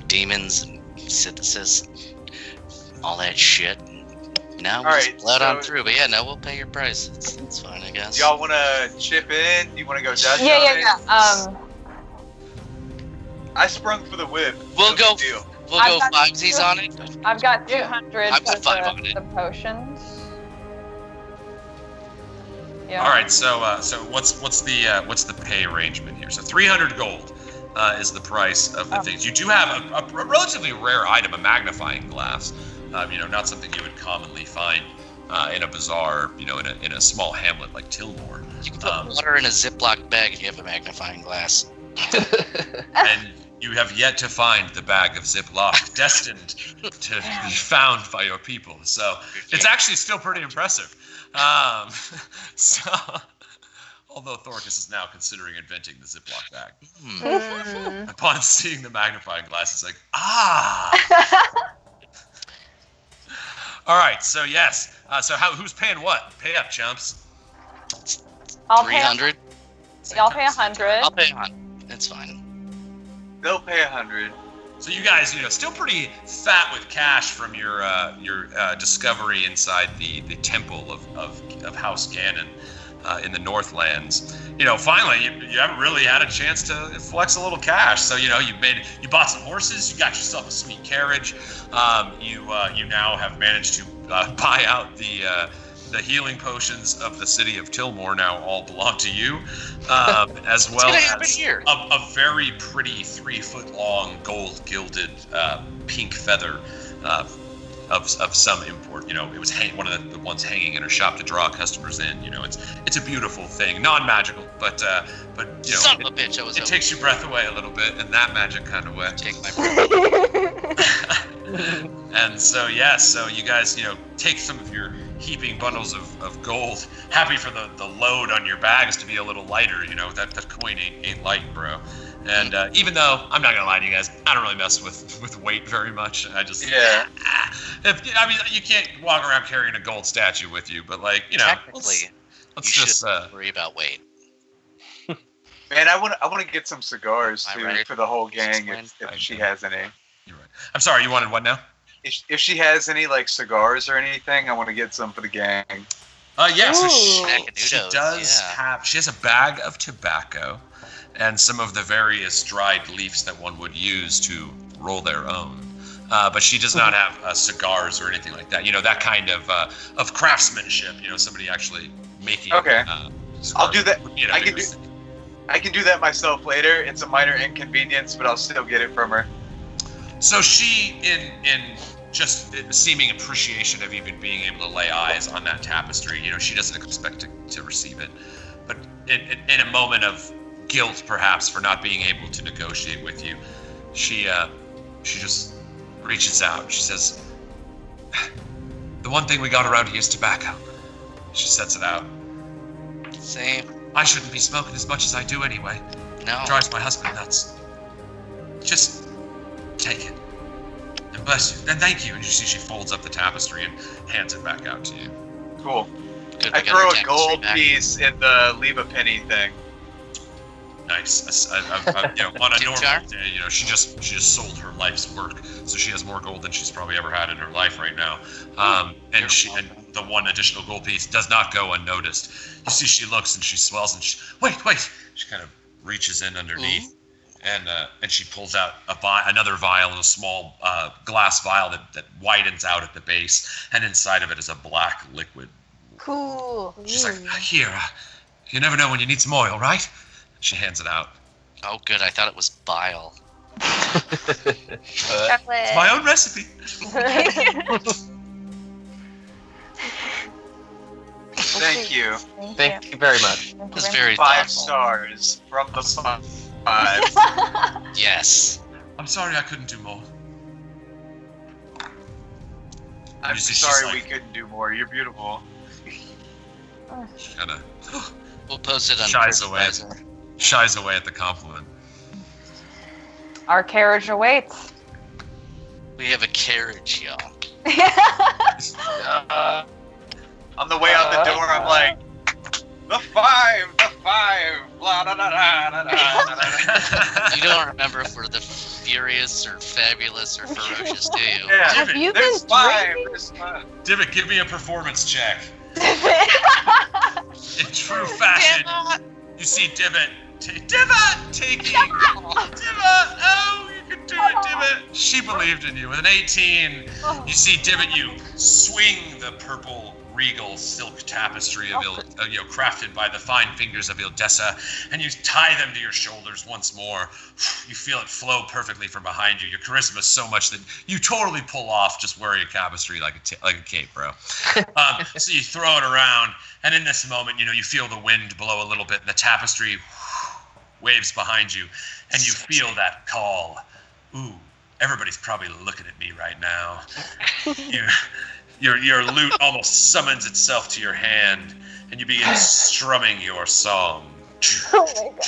S4: demons and synthesis, all that shit. Now we'll just blood on through. But yeah, no, we'll pay your price. It's fine, I guess.
S5: Y'all want to chip in? Do you want to go Dutch?
S2: Yeah.
S5: I sprung for the whip.
S4: We'll go.
S5: Deal.
S4: We'll go fivesies on it.
S2: I've got 200
S4: I've got
S2: for
S4: 5 on it.
S2: the potions. Yeah.
S1: All right, so what's the pay arrangement here? So 300 gold is the price of the things. You do have a relatively rare item, a magnifying glass. Not something you would commonly find in a bazaar, in a small hamlet like Tilmore.
S4: You can put water in a Ziploc bag if you have a magnifying glass.
S1: And you have yet to find the bag of Ziploc destined to be found by your people. So it's actually still pretty impressive. Although Thoricus is now considering inventing the Ziploc bag. Upon seeing the magnifying glass, it's like, All right, so yes. Who's paying what? Pay up, chumps.
S2: I'll
S4: 300.
S2: Y'all pay 100.
S4: I'll pay 100. That's fine.
S5: They'll pay 100.
S1: So you guys, still pretty fat with cash from your discovery inside the temple of House Ganon in the Northlands. Finally you haven't really had a chance to flex a little cash. So you bought some horses, you got yourself a sweet carriage. You now have managed to buy out the healing potions of the city of Tilmore. Now all belong to you, as well as a very pretty 3-foot-long gold-gilded pink feather of some import. It was one of the ones hanging in her shop to draw customers in. It's a beautiful thing, non-magical, but
S4: son of a bitch,
S1: it takes your breath away a little bit in that magic kind of way.
S4: Take my breath.
S1: And so you guys take some of your heaping bundles of gold, happy for the load on your bags to be a little lighter. That coin ain't light, bro. And even though I'm not gonna lie to you guys, I don't really mess with weight very much. I just you can't walk around carrying a gold statue with you, but
S4: technically,
S1: let's just
S4: worry about weight.
S5: Man, I want to get some cigars too for the whole gang if she has any.
S1: You're right. I'm sorry, you wanted what now?
S5: If she has any cigars or anything, I want to get some for the gang.
S1: So she does have. She has a bag of tobacco and some of the various dried leaves that one would use to roll their own. But she does not have cigars or anything like that. That kind of craftsmanship. Somebody actually making.
S5: Okay. I'll do that. I can do that myself later. It's a minor inconvenience, but I'll still get it from her.
S1: So she, in just seeming appreciation of even being able to lay eyes on that tapestry, she doesn't expect to receive it. But in a moment of guilt, perhaps, for not being able to negotiate with you, she just reaches out. She says, "The one thing we got around here is tobacco." She sets it out.
S4: Same.
S1: I shouldn't be smoking as much as I do anyway.
S4: No.
S1: It drives my husband nuts. Just take it. And bless you. And thank you. And you see she folds up the tapestry and hands it back out to you.
S5: Cool.
S4: Good,
S5: I throw a gold piece in the leave a penny thing.
S1: Nice. On a normal day, she just sold her life's work, so she has more gold than she's probably ever had in her life right now. And the one additional gold piece does not go unnoticed. You see, she looks and she swells and wait. She kind of reaches in underneath, and she pulls out another vial, a small glass vial that widens out at the base, and inside of it is a black liquid.
S3: Cool.
S1: She's like, "Here, you never know when you need some oil, right?" She hands it out.
S4: Oh, good. I thought it was bile.
S1: It's my own recipe.
S5: Thank you.
S6: Thank you very much.
S4: It was very
S5: 5
S4: thoughtful.
S5: stars from the 5.
S4: Yes.
S1: I'm sorry I couldn't do more.
S5: I'm sorry we couldn't do more. You're beautiful.
S1: She kind of
S4: We'll post it on
S1: shies away at the compliment.
S2: Our carriage awaits.
S4: We have a carriage, y'all.
S5: On the way out the door, I'm like, the five, blah, da, da, da, da, da.
S4: You don't remember if we're the furious or fabulous or ferocious, do you?
S5: Yeah.
S3: Have you
S5: There's
S3: been
S5: five.
S3: drinking?
S5: There's five.
S1: Divit, give me a performance check. In true fashion, you see Divit taking. Divit! Oh, you can do it, Divit! She believed in you. With an 18, you see Divit, you swing the purple regal silk tapestry of crafted by the fine fingers of Ildessa, and you tie them to your shoulders once more. You feel it flow perfectly from behind you. Your charisma is so much that you totally pull off just wearing a tapestry like a cape, bro. So you throw it around, and in this moment, you feel the wind blow a little bit, and the tapestry waves behind you, and you feel that call. Ooh, everybody's probably looking at me right now. Your lute almost summons itself to your hand, and you begin strumming your song.
S2: Oh my god.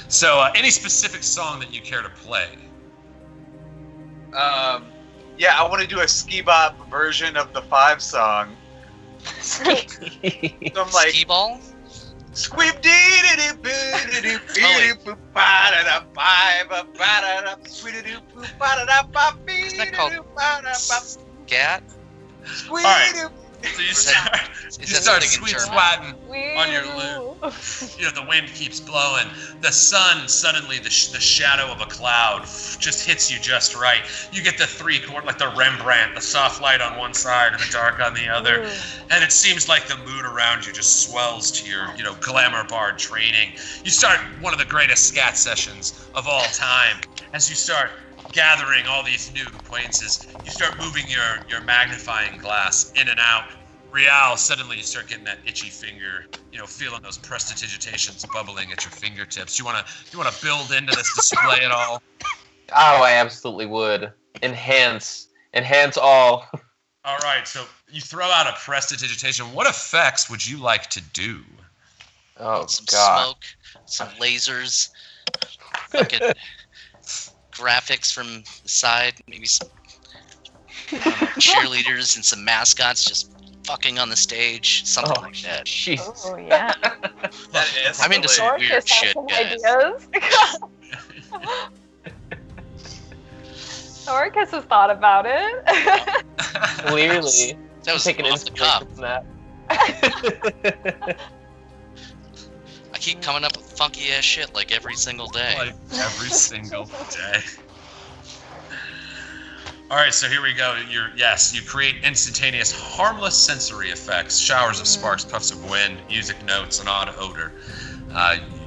S1: So, any specific song that you care to play?
S5: Yeah, I want to do a ski bop version of the Five song. So I'm like,
S4: Ski ball?
S5: squib dee dee dee boo dee dee bee dee boo ba da da ba ba ba da da squid dee doo boo ba da da ba bee
S4: Isn't that
S5: dee
S4: called
S5: doo ba da ba
S4: Scat?
S5: squid
S1: All right.
S5: doo.
S1: So you
S4: Is that
S1: start
S4: something in
S1: sweet
S4: German?
S1: swatting on your lute. The wind keeps blowing. The sun, suddenly the shadow of a cloud just hits you just right. You get the three-quarter, like the Rembrandt, the soft light on one side and the dark on the other. And it seems like the mood around you just swells to your, glamour bard training. You start one of the greatest scat sessions of all time as you start gathering all these new acquaintances. You start moving your magnifying glass in and out. Rial, suddenly you start getting that itchy finger, feeling those prestidigitations bubbling at your fingertips. You wanna build into this display at all?
S6: Oh, I absolutely would. Enhance all.
S1: All right, so you throw out a prestidigitation. What effects would you like to do?
S6: Oh,
S4: Some
S6: God.
S4: smoke, some lasers, fucking graphics from the side, maybe some cheerleaders and some mascots just fucking on the stage, something like that.
S6: Jesus.
S2: Oh yeah.
S5: That is
S4: I'm into some
S5: hilarious.
S4: weird
S2: Dorcas has
S4: shit,
S2: some
S4: guys.
S2: ideas. Dorcas has thought about it.
S6: Clearly.
S4: That was
S6: Taking
S4: off the cuff.
S6: inspiration from that.
S4: I keep coming up with funky ass shit like every single day.
S1: Like every single day. All right, so here we go. You create instantaneous, harmless sensory effects, showers of sparks, puffs of wind, music notes, an odd odor.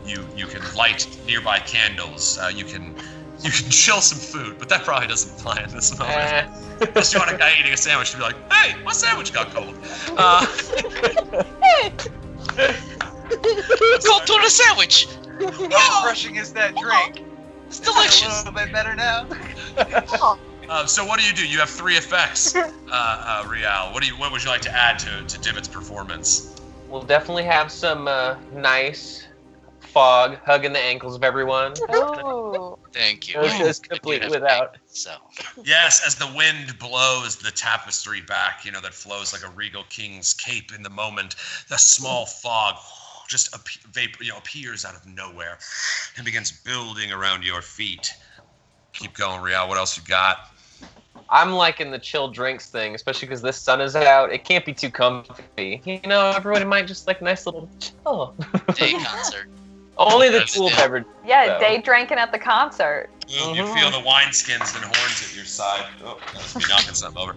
S1: You can light nearby candles. You can chill some food, but that probably doesn't apply in this moment. Unless you want a guy eating a sandwich to be like, hey, my sandwich got cold.
S4: Go to the sandwich!
S5: How refreshing is that drink?
S4: It's
S5: A
S4: delicious!
S5: little bit better now.
S1: So what do? You have 3 effects, Rial. What would you like to add to Divit's performance?
S6: We'll definitely have some nice fog hugging the ankles of everyone.
S2: Oh.
S4: Thank you.
S6: This is complete without.
S4: So,
S1: Yes, as the wind blows the tapestry back, that flows like a regal king's cape in the moment, the small fog just appears out of nowhere and begins building around your feet. Keep going, Rial. What else you got?
S6: I'm liking the chill drinks thing, especially because this sun is out. It can't be too comfy. Everybody might just like nice little chill.
S4: day concert.
S6: Only the
S1: Yes,
S6: cool
S1: yeah.
S6: beverage.
S2: Yeah,
S6: though.
S2: day drinking at the concert.
S1: You feel the wineskins and horns at your side. Oh, that's me knocking something over.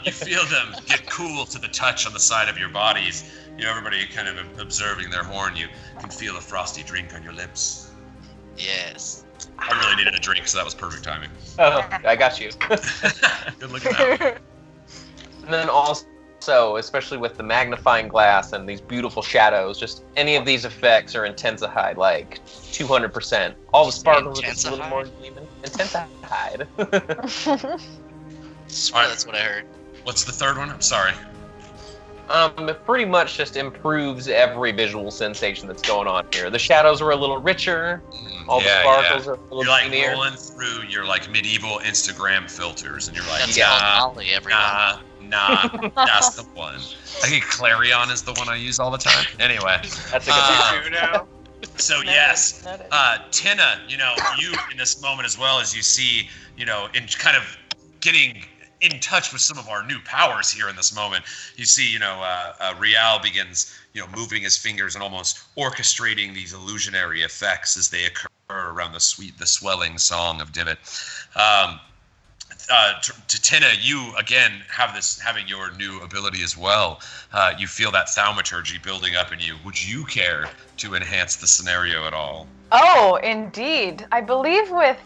S1: You feel them get cool to the touch on the side of your bodies. Everybody kind of observing their horn. You can feel a frosty drink on your lips.
S4: Yes.
S1: I really needed a drink, so that was perfect timing.
S6: Oh, I got you.
S1: Good looking out.
S6: And then also, especially with the magnifying glass and these beautiful shadows, just any of these effects are intensified like 200%. All the sparkles are just a little more even. Intensified.
S4: Swear that's what I heard.
S1: What's the third one? I'm sorry.
S6: It pretty much just improves every visual sensation that's going on here. The shadows are a little richer. All the sparkles are a little
S1: You're like
S6: creamier.
S1: rolling through your like medieval Instagram filters, and you're like,
S4: That's called Ollie, everyone.
S1: nah, that's the one. I think Clarion is the one I use all the time. Anyway,
S6: That's a good one.
S1: so yes, Tynna, you in this moment as well as you see, in kind of getting in touch with some of our new powers here in this moment. You see, Rial begins, moving his fingers and almost orchestrating these illusionary effects as they occur around the swelling song of Divit. To Tynna, you again having your new ability as well. You feel that thaumaturgy building up in you. Would you care to enhance the scenario at all?
S2: Oh, indeed. I believe with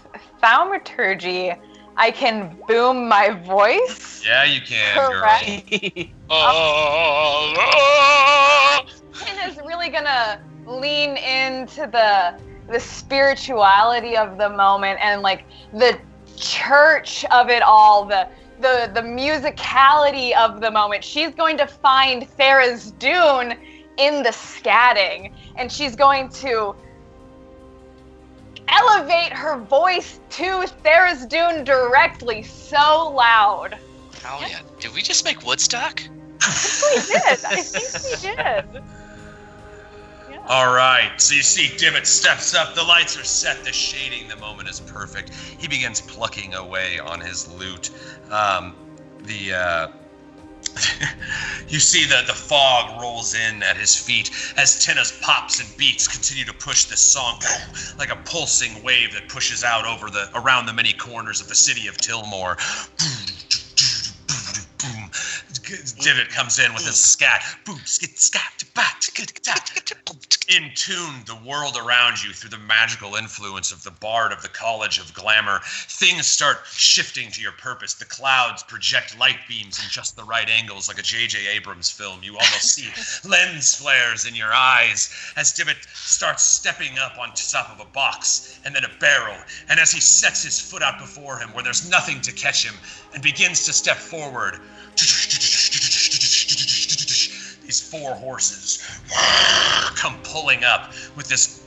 S2: thaumaturgy, I can boom my voice.
S1: Yeah, you can,
S2: Correct.
S1: girl.
S2: Tynna's really gonna lean into the spirituality of the moment and like the church of it all, the musicality of the moment. She's going to find Thera's Dune in the scatting, and she's going to elevate her voice to Thera's Dune directly, so loud.
S4: Oh yeah. Did we just make Woodstock?
S2: I think we did. Yeah.
S1: All right, so you see Divit steps up, the lights are set, the shading, the moment is perfect. He begins plucking away on his lute. You see the fog rolls in at his feet as Tynna's pops and beats continue to push this song like a pulsing wave that pushes out around the many corners of the city of Tilmore. Divit comes in with his scat. Boom, skit, scat, in tune, the world around you through the magical influence of the bard of the College of Glamour. Things start shifting to your purpose. The clouds project light beams in just the right angles, like a J.J. Abrams film. You almost see lens flares in your eyes as Divit starts stepping up on top of a box and then a barrel. And as he sets his foot out before him, where there's nothing to catch him, and begins to step forward, these four horses come pulling up with this,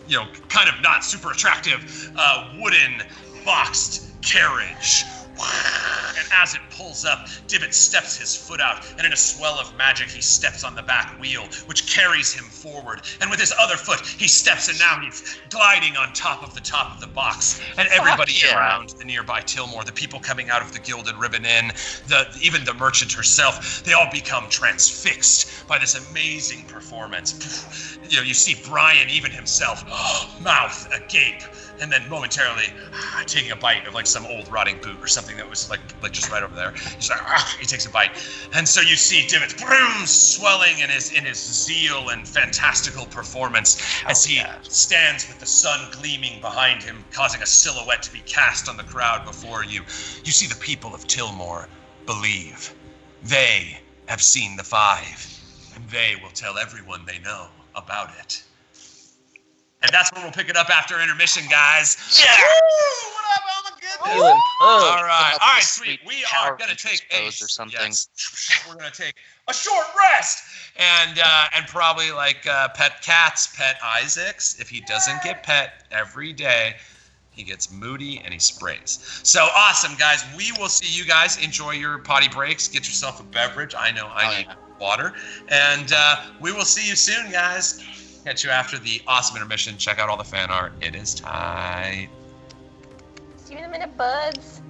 S1: kind of not super attractive wooden boxed carriage. And as it pulls up, Divit steps his foot out, and in a swell of magic, he steps on the back wheel, which carries him forward. And with his other foot, he steps, and now he's gliding on top of the box. And everybody around the nearby Tilmore, the people coming out of the Gilded Ribbon Inn, even the merchant herself, they all become transfixed by this amazing performance. You see Brian, even himself, mouth agape, and then momentarily taking a bite of like some old rotting boot or something that was like just right over there. He's like, he takes a bite, and so you see Divit swelling in his zeal and fantastical performance as he stands with the sun gleaming behind him, causing a silhouette to be cast on the crowd before you. You see the people of Tilmore believe. They have seen the five, and they will tell everyone they know about it. And that's where we'll pick it up after intermission, guys. Yeah! Woo! What up? Oh my goodness! All right, sweet. We are gonna take
S4: or something.
S1: Yes, we're gonna take a short rest, and probably like pet Isaacs. If he doesn't get pet every day, he gets moody and he sprays. So awesome, guys. We will see you guys. Enjoy your potty breaks. Get yourself a beverage. I know I need water, and we will see you soon, guys. Catch you after the awesome intermission. Check out all the fan art. It is tight.
S3: See you in a minute, buds.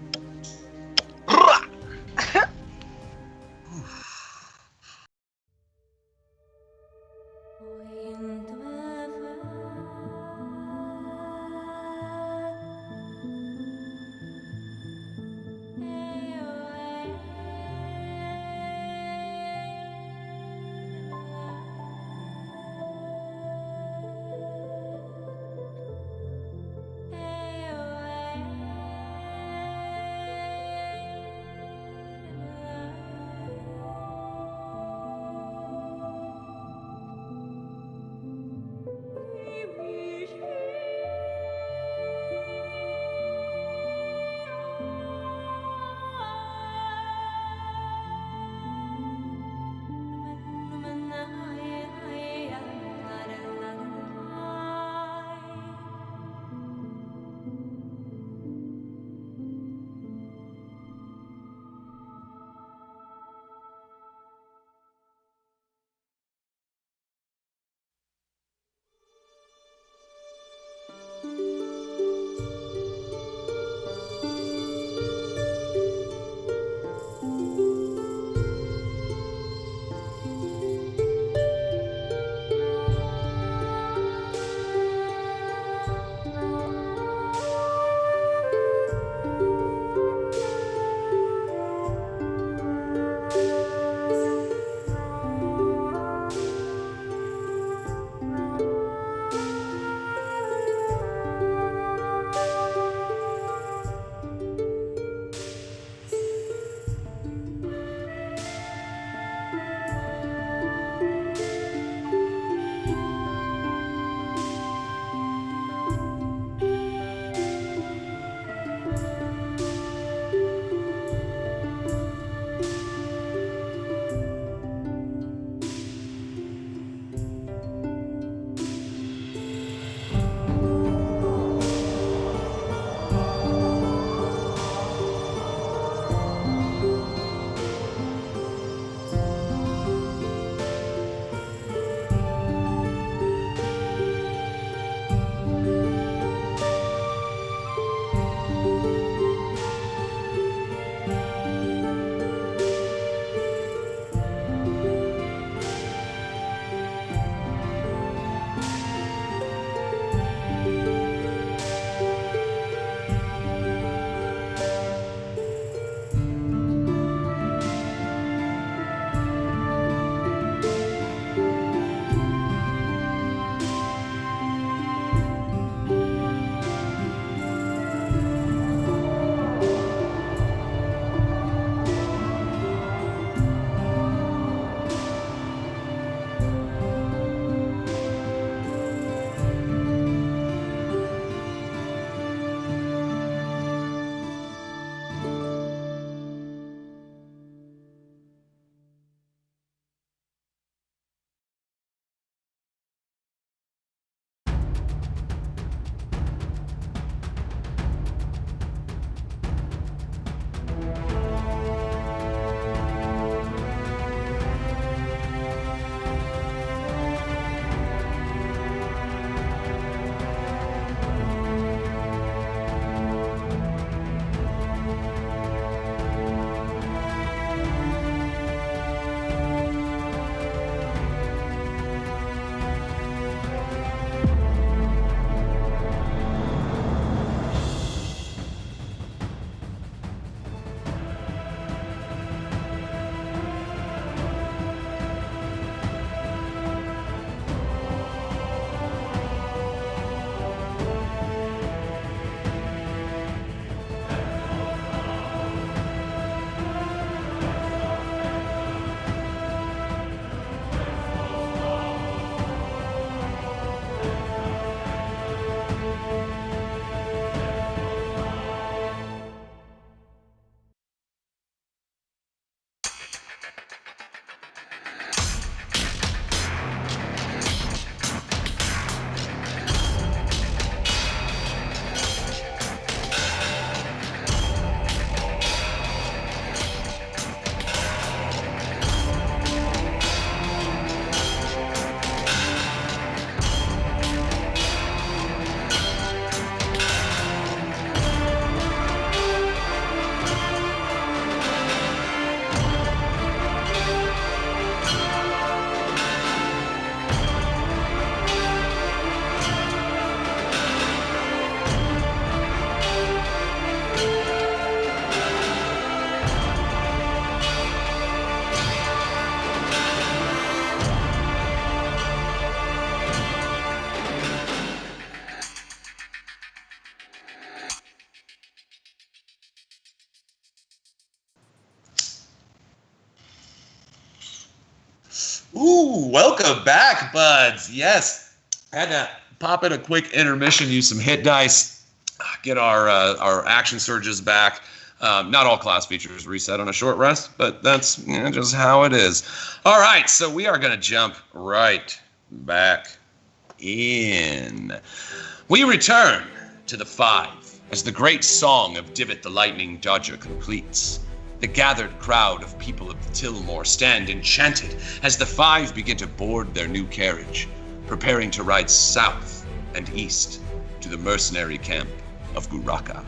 S1: Ooh, welcome back, buds. Yes, had to pop in a quick intermission, use some hit dice, get our action surges back. Not all class features reset on a short rest, but that's just how it is. All right, so we are going to jump right back in. We return to the Five as the great song of Divit the Lightning Dodger completes. The gathered crowd of people of Tillmore stand enchanted as the Five begin to board their new carriage, preparing to ride south and east to the mercenary camp of Guraka.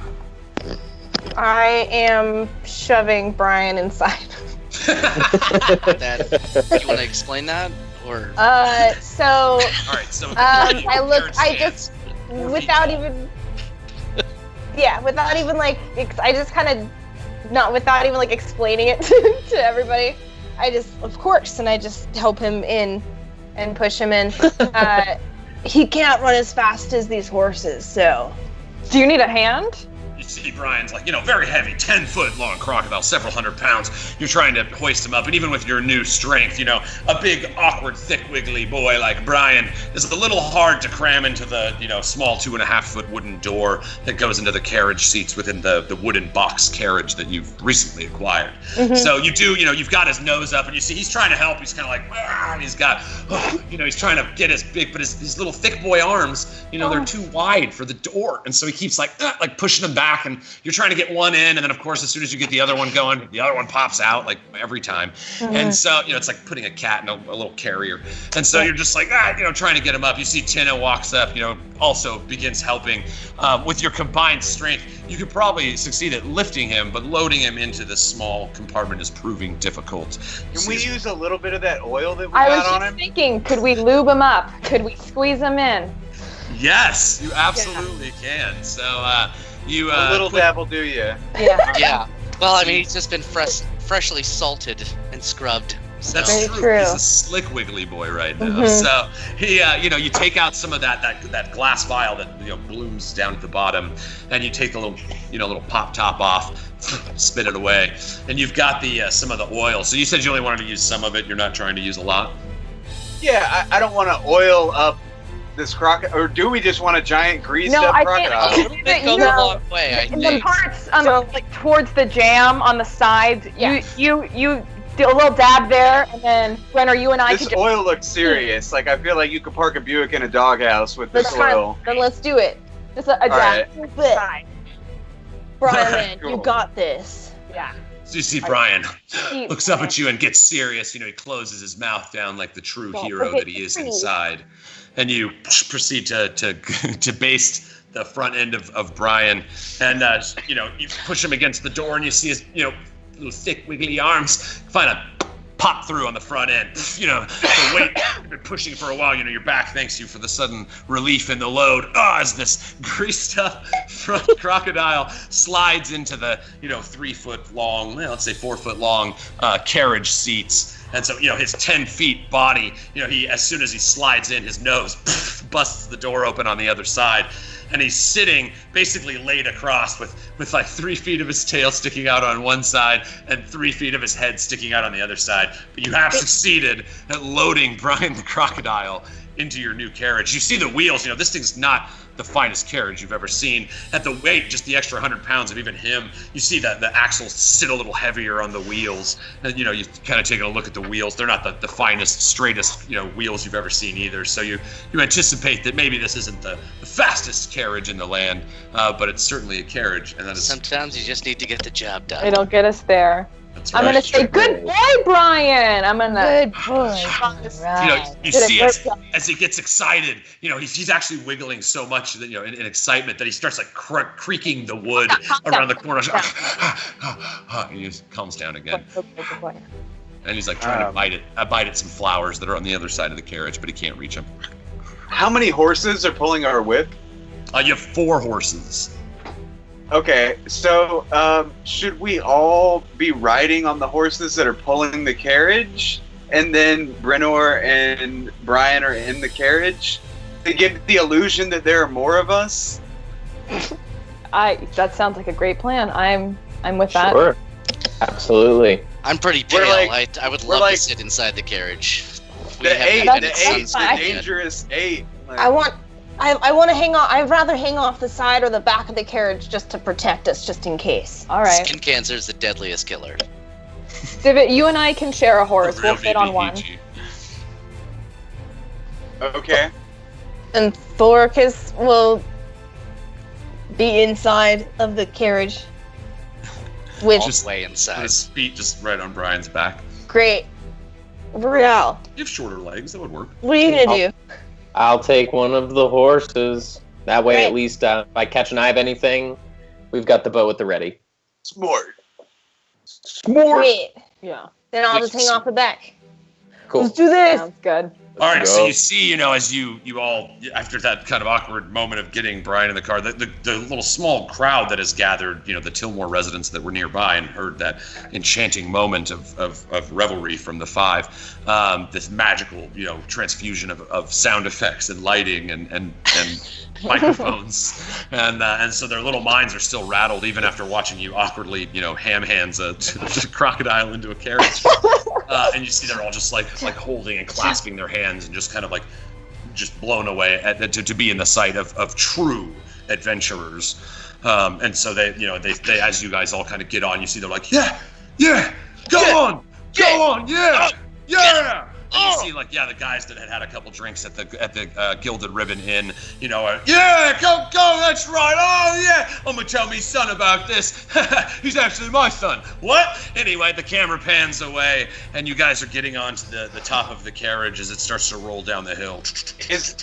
S3: I am shoving Brian inside.
S4: You want to explain that, or?
S3: All right, so
S1: I
S3: just without even I just kind of not without even like explaining it to everybody. I just, of course, and I just help him in and push him in. He can't run as fast as these horses, so.
S2: Do you need a hand?
S1: You see Brian's like, very heavy, 10-foot long crocodile, several hundred pounds. You're trying to hoist him up, and even with your new strength, a big, awkward, thick, wiggly boy like Brian is a little hard to cram into the, small 2.5-foot wooden door that goes into the carriage seats within the wooden box carriage that you've recently acquired. Mm-hmm. So you do, you've got his nose up, and you see he's trying to help. He's kind of like, and he's got, he's trying to get his big, but his little thick boy arms, they're too wide for the door, and so he keeps like pushing them back. And you're trying to get one in, and then of course as soon as you get the other one going, the other one pops out like every time. Mm-hmm. And so it's like putting a cat in a little carrier. And so you're just like trying to get him up. You see Tynna walks up, also begins helping. With your combined strength, you could probably succeed at lifting him, but loading him into this small compartment is proving difficult.
S5: Can we use a little bit of that oil that we got on him?
S2: I was just thinking, could we lube him up? Could we squeeze him in?
S1: Yes, you absolutely can. So a
S5: little dab will do you.
S2: Yeah.
S4: Yeah. Well, I mean, he's just been freshly salted and scrubbed. So.
S1: That's true. He's a slick, wiggly boy right now. Mm-hmm. So he, you take out some of that glass vial that blooms down at the bottom, and you take the little pop top off, spit it away, and you've got the some of the oil. So you said you only wanted to use some of it. You're not trying to use a lot.
S5: Yeah, I don't want to oil up this crocodile, or do we just want a giant greased up crocodile?
S4: A little bit goes a long way, I think.
S2: The parts like towards the jam on the sides, you do a little dab there, and then Brenner, you and I.
S5: This oil looks serious. Like I feel like you could park a Buick in a doghouse with this oil.
S3: Then let's do it. Just a dab.
S5: Right.
S3: Brian, cool. You got this.
S2: Yeah.
S1: So you see Brian looks up at you and gets serious. He closes his mouth down like the true hero that he is inside. And you proceed to baste the front end of Brian, and you push him against the door, and you see his little thick wiggly arms find a pop through on the front end. The weight you've been pushing for a while. Your back thanks you for the sudden relief in the load. As this greased up front crocodile slides into the 3-foot long, let's say 4-foot long carriage seats. And so, his 10 feet body, he, as soon as he slides in, his nose busts the door open on the other side. And he's sitting basically laid across with like 3 feet of his tail sticking out on one side and 3 feet of his head sticking out on the other side. But you have succeeded at loading Brian the crocodile into your new carriage. You see the wheels, this thing's not the finest carriage you've ever seen. At the weight, just the extra 100 pounds of even him, you see that the axles sit a little heavier on the wheels. And, you've kind of taken a look at the wheels. They're not the finest, straightest, wheels you've ever seen either. So you anticipate that maybe this isn't the fastest carriage in the land, but it's certainly a carriage. And that is.
S4: Sometimes you just need to get the job done.
S2: It'll get us there.
S1: That's
S2: I'm
S1: right.
S2: going to say, good boy, Brian.
S3: Good boy.
S2: Right.
S1: You see it as he gets excited. He's actually wiggling so much that in excitement that he starts like creaking the wood around the corner. And he just calms down again. And he's like trying to bite at some flowers that are on the other side of the carriage, but he can't reach them.
S5: How many horses are pulling our whip?
S1: You have 4 horses.
S5: Okay, so should we all be riding on the horses that are pulling the carriage, and then Brenor and Brian are in the carriage to give the illusion that there are more of us?
S2: That sounds like a great plan. I'm with that.
S6: Sure, absolutely.
S4: I'm pretty pale. I would love to sit inside the carriage.
S5: The eight, the dangerous 8.
S3: I want to hang on. I'd rather hang off the side or the back of the carriage just to protect us, just in case.
S2: All right.
S4: Skin cancer is the deadliest killer.
S2: Divit, you and I can share a horse. We'll fit on one.
S5: Okay.
S3: And Thoricus will be inside of the carriage. With
S4: All the way inside.
S1: His feet just right on Brian's back.
S3: Great. Real.
S1: You have shorter legs, that would work.
S3: What are you gonna do?
S6: I'll take one of the horses. That way,
S3: Great.
S6: at least, if I catch an eye of anything, we've got the bow at the ready.
S5: Smart.
S3: Great.
S2: Yeah.
S3: Then I'll just hang off the back.
S6: Cool.
S3: Let's do this.
S2: Sounds good.
S1: All right,
S6: Let's
S1: so
S6: go.
S1: you see, as you all, after that kind of awkward moment of getting Brian in the car, the little small crowd that has gathered, the Tillmore residents that were nearby and heard that enchanting moment of revelry from the 5, this magical, transfusion of sound effects and lighting and microphones, and so their little minds are still rattled even after watching you awkwardly, ham hands a crocodile into a carriage. And you see they're all just like holding and clasping their hands and just kind of just blown away to be in the sight of true adventurers. And so they as you guys all kind of get on, you see they're like, yeah, go on, yeah. And you see the guys that had a couple drinks at the Gilded Ribbon Inn, yeah, go, that's right, oh yeah, I'm gonna tell me son about this. He's actually my son. What? Anyway, the camera pans away, and you guys are getting onto the top of the carriage as it starts to roll down the hill.
S5: Is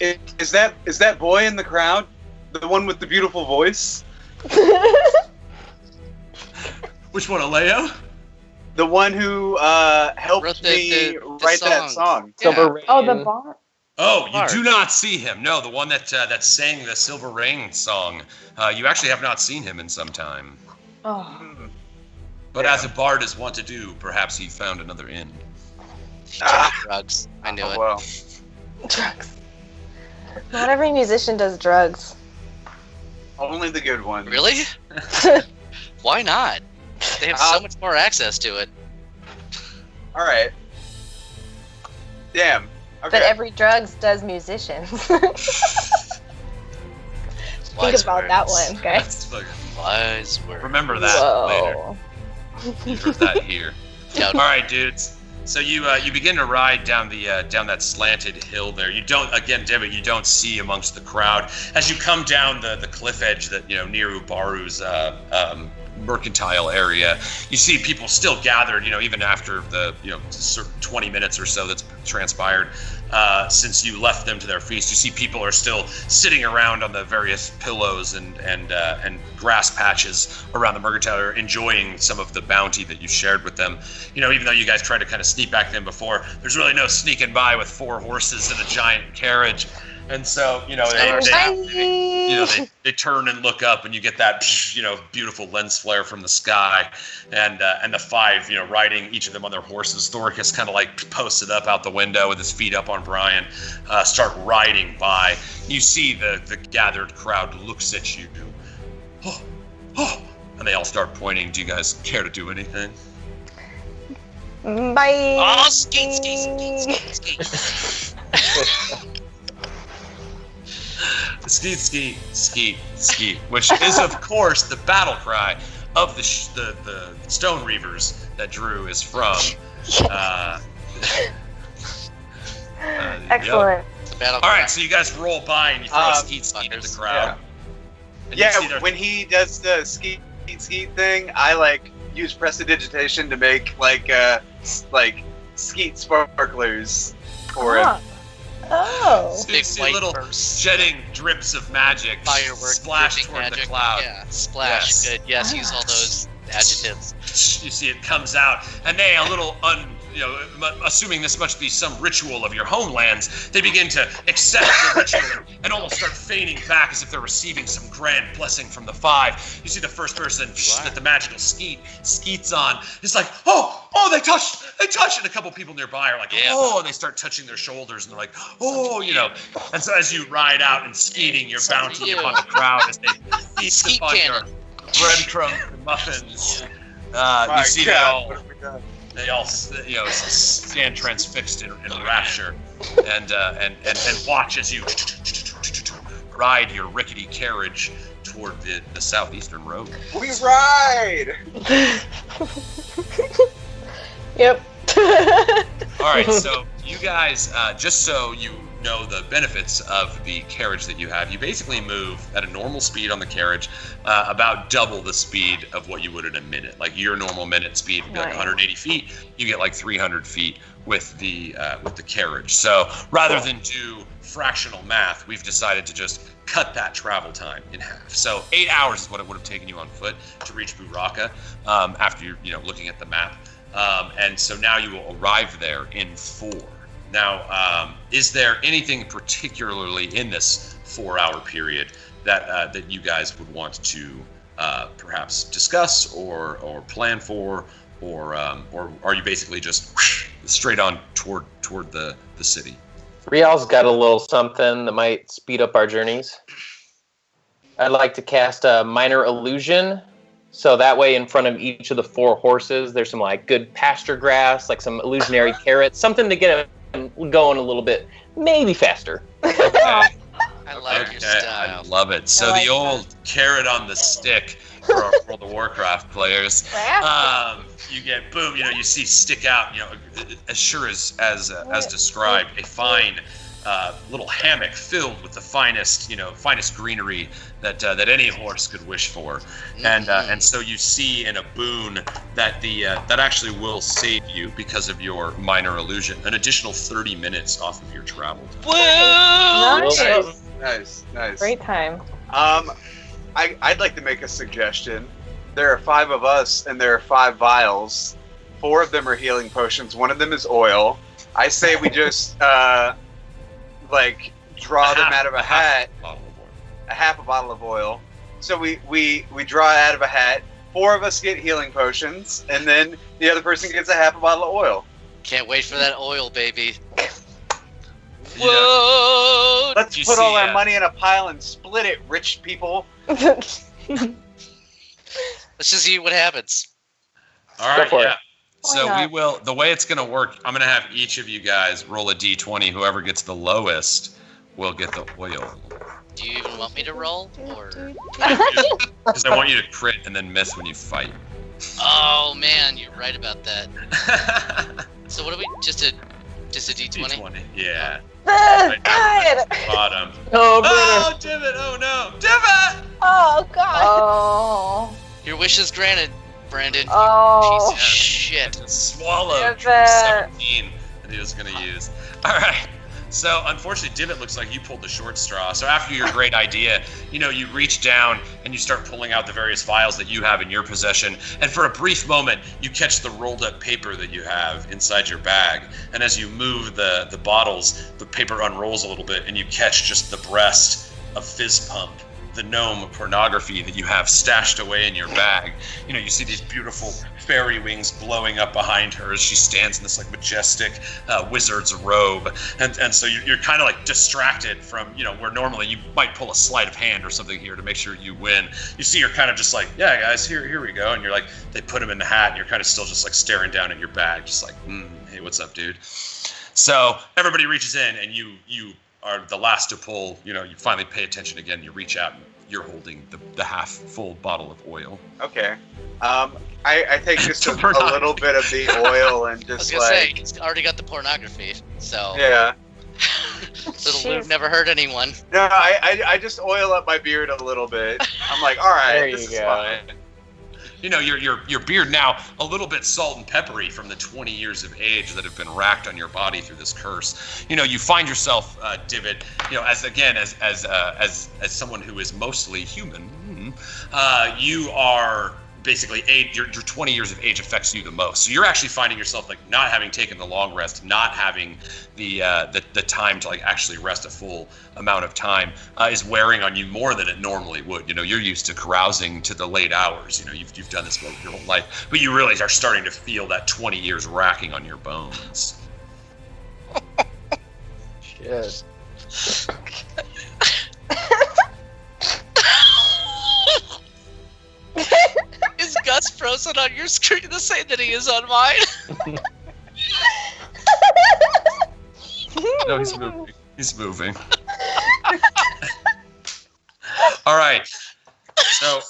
S5: that boy in the crowd the one with the beautiful voice?
S1: Which one, Aleo?
S5: The one who helped me write that song.
S4: Yeah.
S2: The bar.
S1: Oh, you do not see him. No, the one that sang the Silver Ring song. You actually have not seen him in some time.
S2: Oh.
S1: But as a bard is wont to do, perhaps he found another inn.
S4: Drugs. I knew it.
S5: Well,
S3: Drugs. Not every musician does drugs.
S5: only the good ones.
S4: Really? Why not? They have so much more access to it.
S5: All right. Damn. Okay.
S3: But every drugs does musicians. Think
S4: Wise
S3: about that
S4: words.
S3: one, guys.
S1: That's fucking-
S4: Wise word.
S1: Remember that later. You heard that here.
S4: Yeah.
S1: All right, dudes. So you begin to ride down down that slanted hill there. You don't, again, Divit, you don't see amongst the crowd as you come down the cliff edge that near Ubaru's mercantile area. You see people still gathered, even after the 20 minutes or so that's transpired since you left them to their feast. You see people are still sitting around on the various pillows and grass patches around the mercantile area, enjoying some of the bounty that you shared with them. Even though you guys tried to kind of sneak back then before, there's really no sneaking by with 4 horses and a giant carriage. And so, they turn and look up, and you get that, beautiful lens flare from the sky, and the 5, riding each of them on their horses. Thoricus kind of posted up out the window with his feet up on Brian, start riding by. You see the gathered crowd looks at you. Oh, and they all start pointing. Do you guys care to do anything?
S3: Bye.
S4: Oh, skeet.
S1: Skeet, which is, of course, the battle cry of the Stone Reavers that Drew is from.
S3: Excellent.
S1: All right, so you guys roll by and you throw a skeet into the crowd.
S5: Yeah, when he does the skeet thing, I use prestidigitation to make skeet sparklers for him.
S3: Oh.
S1: So you see little shedding drips of magic
S4: Fireworks,
S1: splash toward
S4: magic.
S1: the cloud.
S4: Yeah, splash.
S1: Yes.
S4: Good. Yes, use all those adjectives.
S1: You see it comes out, and they, assuming this must be some ritual of your homelands, they begin to accept the ritual and almost start fainting back as if they're receiving some grand blessing from the 5. You see the first person that the magical skeets on. It's like, oh, they touched, and a couple people nearby are like, oh, and they start touching their shoulders, and they're like, oh, And so as you ride out and skeeting your bounty upon the crowd as they feast upon your breadcrumbs and muffins, you see they all They all, stand transfixed in rapture, and watch as you ride your rickety carriage toward the southeastern road.
S5: We ride.
S3: Yep.
S1: All right, so you guys, just so you know the benefits of the carriage that you have, you basically move at a normal speed on the carriage, about double the speed of what you would in a minute. Like your normal minute speed would be like 180 feet. You get like 300 feet with the carriage. So rather than do fractional math, we've decided to just cut that travel time in half. So 8 hours is what it would have taken you on foot to reach Buraka, after you're looking at the map. And so now you will arrive there in 4. Now, is there anything particularly in this 4-hour period that you guys would want to perhaps discuss or plan for, or are you basically just straight on toward the city?
S6: Rial's got a little something that might speed up our journeys. I'd like to cast a minor illusion. So that way, in front of each of the 4 horses, there's some like good pasture grass, like some illusionary carrots, something to get them going a little bit, maybe faster.
S1: Okay.
S4: I like your style.
S1: I love it. So the old carrot on the stick for our World of Warcraft players. You get boom. You see stick out. As sure as described, a fine little hammock filled with the finest greenery that any horse could wish for, and so you see in a boon that that actually will save you because of your minor illusion an additional 30 minutes off of your travel time.
S4: Woo!
S5: Nice.
S2: Great time.
S5: I'd like to make a suggestion. There are 5 of us, and there are 5 vials. 4 of them are healing potions. 1 of them is oil. I say we just draw them out of a hat. A half a bottle of oil. So we draw out of a hat. 4 of us get healing potions, and then the other person gets a half a bottle of oil.
S4: Can't wait for that oil, baby. Whoa!
S5: Let's put all our money in a pile and split it, rich people.
S4: Let's just see what happens.
S1: All right, yeah. So we will. The way it's going to work, I'm going to have each of you guys roll a d20. Whoever gets the lowest will get the oil.
S4: Do you even want me to roll, or?
S1: Because I want you to crit and then miss when you fight.
S4: Oh man, you're right about that. So what do we? Just a d20?
S1: D20, yeah.
S3: God.
S1: Bottom.
S6: Oh,
S1: Divit! Oh no, Divit!
S3: Oh God.
S2: Oh.
S4: Your wish is granted, Brandon.
S2: Oh.
S4: You piece of shit.
S1: Swallowed for
S2: Divit.
S1: 17 that he was going to use. All right. So, unfortunately, Divit looks like you pulled the short straw. So after your great idea, you reach down and you start pulling out the various vials that you have in your possession. And for a brief moment, you catch the rolled up paper that you have inside your bag. And as you move the bottles, the paper unrolls a little bit and you catch just the breast of Fizz Pump, the gnome pornography that you have stashed away in your bag. You see these beautiful fairy wings blowing up behind her as she stands in this majestic wizard's robe, and so you're kind of distracted from where normally you might pull a sleight of hand or something here to make sure you win. You see her kind of just yeah guys, here we go, and you're they put him in the hat and you're kind of still just staring down at your bag, just hey, what's up, dude? So everybody reaches in and you are the last to pull. You finally pay attention again. You reach out and you're holding the half full bottle of oil.
S5: Okay. I take just a little bit of the oil and just
S4: I was gonna say, it's already got the pornography, so
S5: yeah.
S4: Little Lou never hurt anyone.
S5: No, I just oil up my beard a little bit. I'm all right, this is fine.
S1: Your beard now a little bit salt and peppery from the 20 years of age that have been racked on your body through this curse. You find yourself, Divit, as someone who is mostly human, you are basically your 20 years of age affects you the most. So you're actually finding yourself not having taken the long rest, not having the time to actually rest a full amount of time is wearing on you more than it normally would. You're used to carousing to the late hours. You've done this your whole life, but you really are starting to feel that 20 years racking on your bones.
S6: shit.
S4: Is Gus frozen on your screen the same that he is on mine?
S1: No, he's moving. He's moving. All right. So,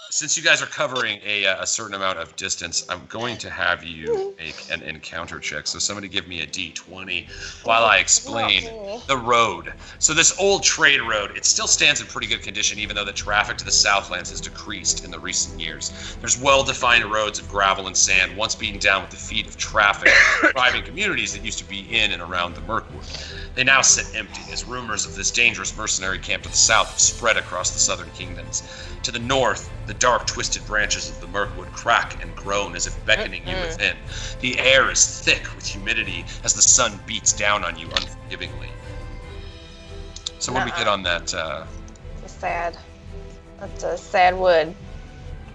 S1: since you guys are covering a certain amount of distance, I'm going to have you make an encounter check. So somebody give me a D20 while I explain the road. So this old trade road, it still stands in pretty good condition, even though the traffic to the Southlands has decreased in the recent years. There's well-defined roads of gravel and sand, once beaten down with the feet of traffic, thriving communities that used to be in and around the Mirkwood. They now sit empty, as rumors of this dangerous mercenary camp to the south have spread across the southern kingdoms. To the north, the dark, twisted branches of the Mirkwood crack and groan as if beckoning you within. The air is thick with humidity as the sun beats down on you unforgivingly. So what do we get on that?
S3: It's sad. That's a sad wood.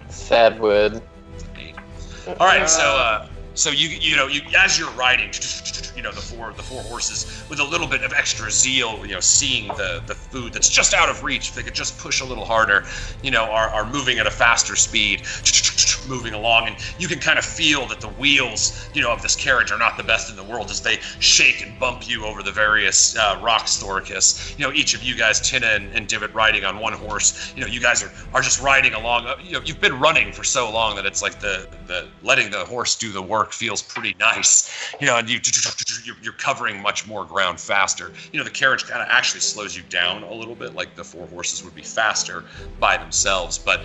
S6: Sad wood.
S1: All right, so you know as you're riding, the four horses with a little bit of extra zeal, seeing the food that's just out of reach, if they could just push a little harder, are moving at a faster speed, moving along, and you can kind of feel that the wheels, of this carriage are not the best in the world as they shake and bump you over the various rocks, Thoricus. Each of you guys, Tynna and Divit, riding on one horse. You guys are just riding along. You've been running for so long that it's like the letting the horse do the work feels pretty nice. And you're covering much more ground faster. The carriage kind of actually slows you down a little bit, like the four horses would be faster by themselves, but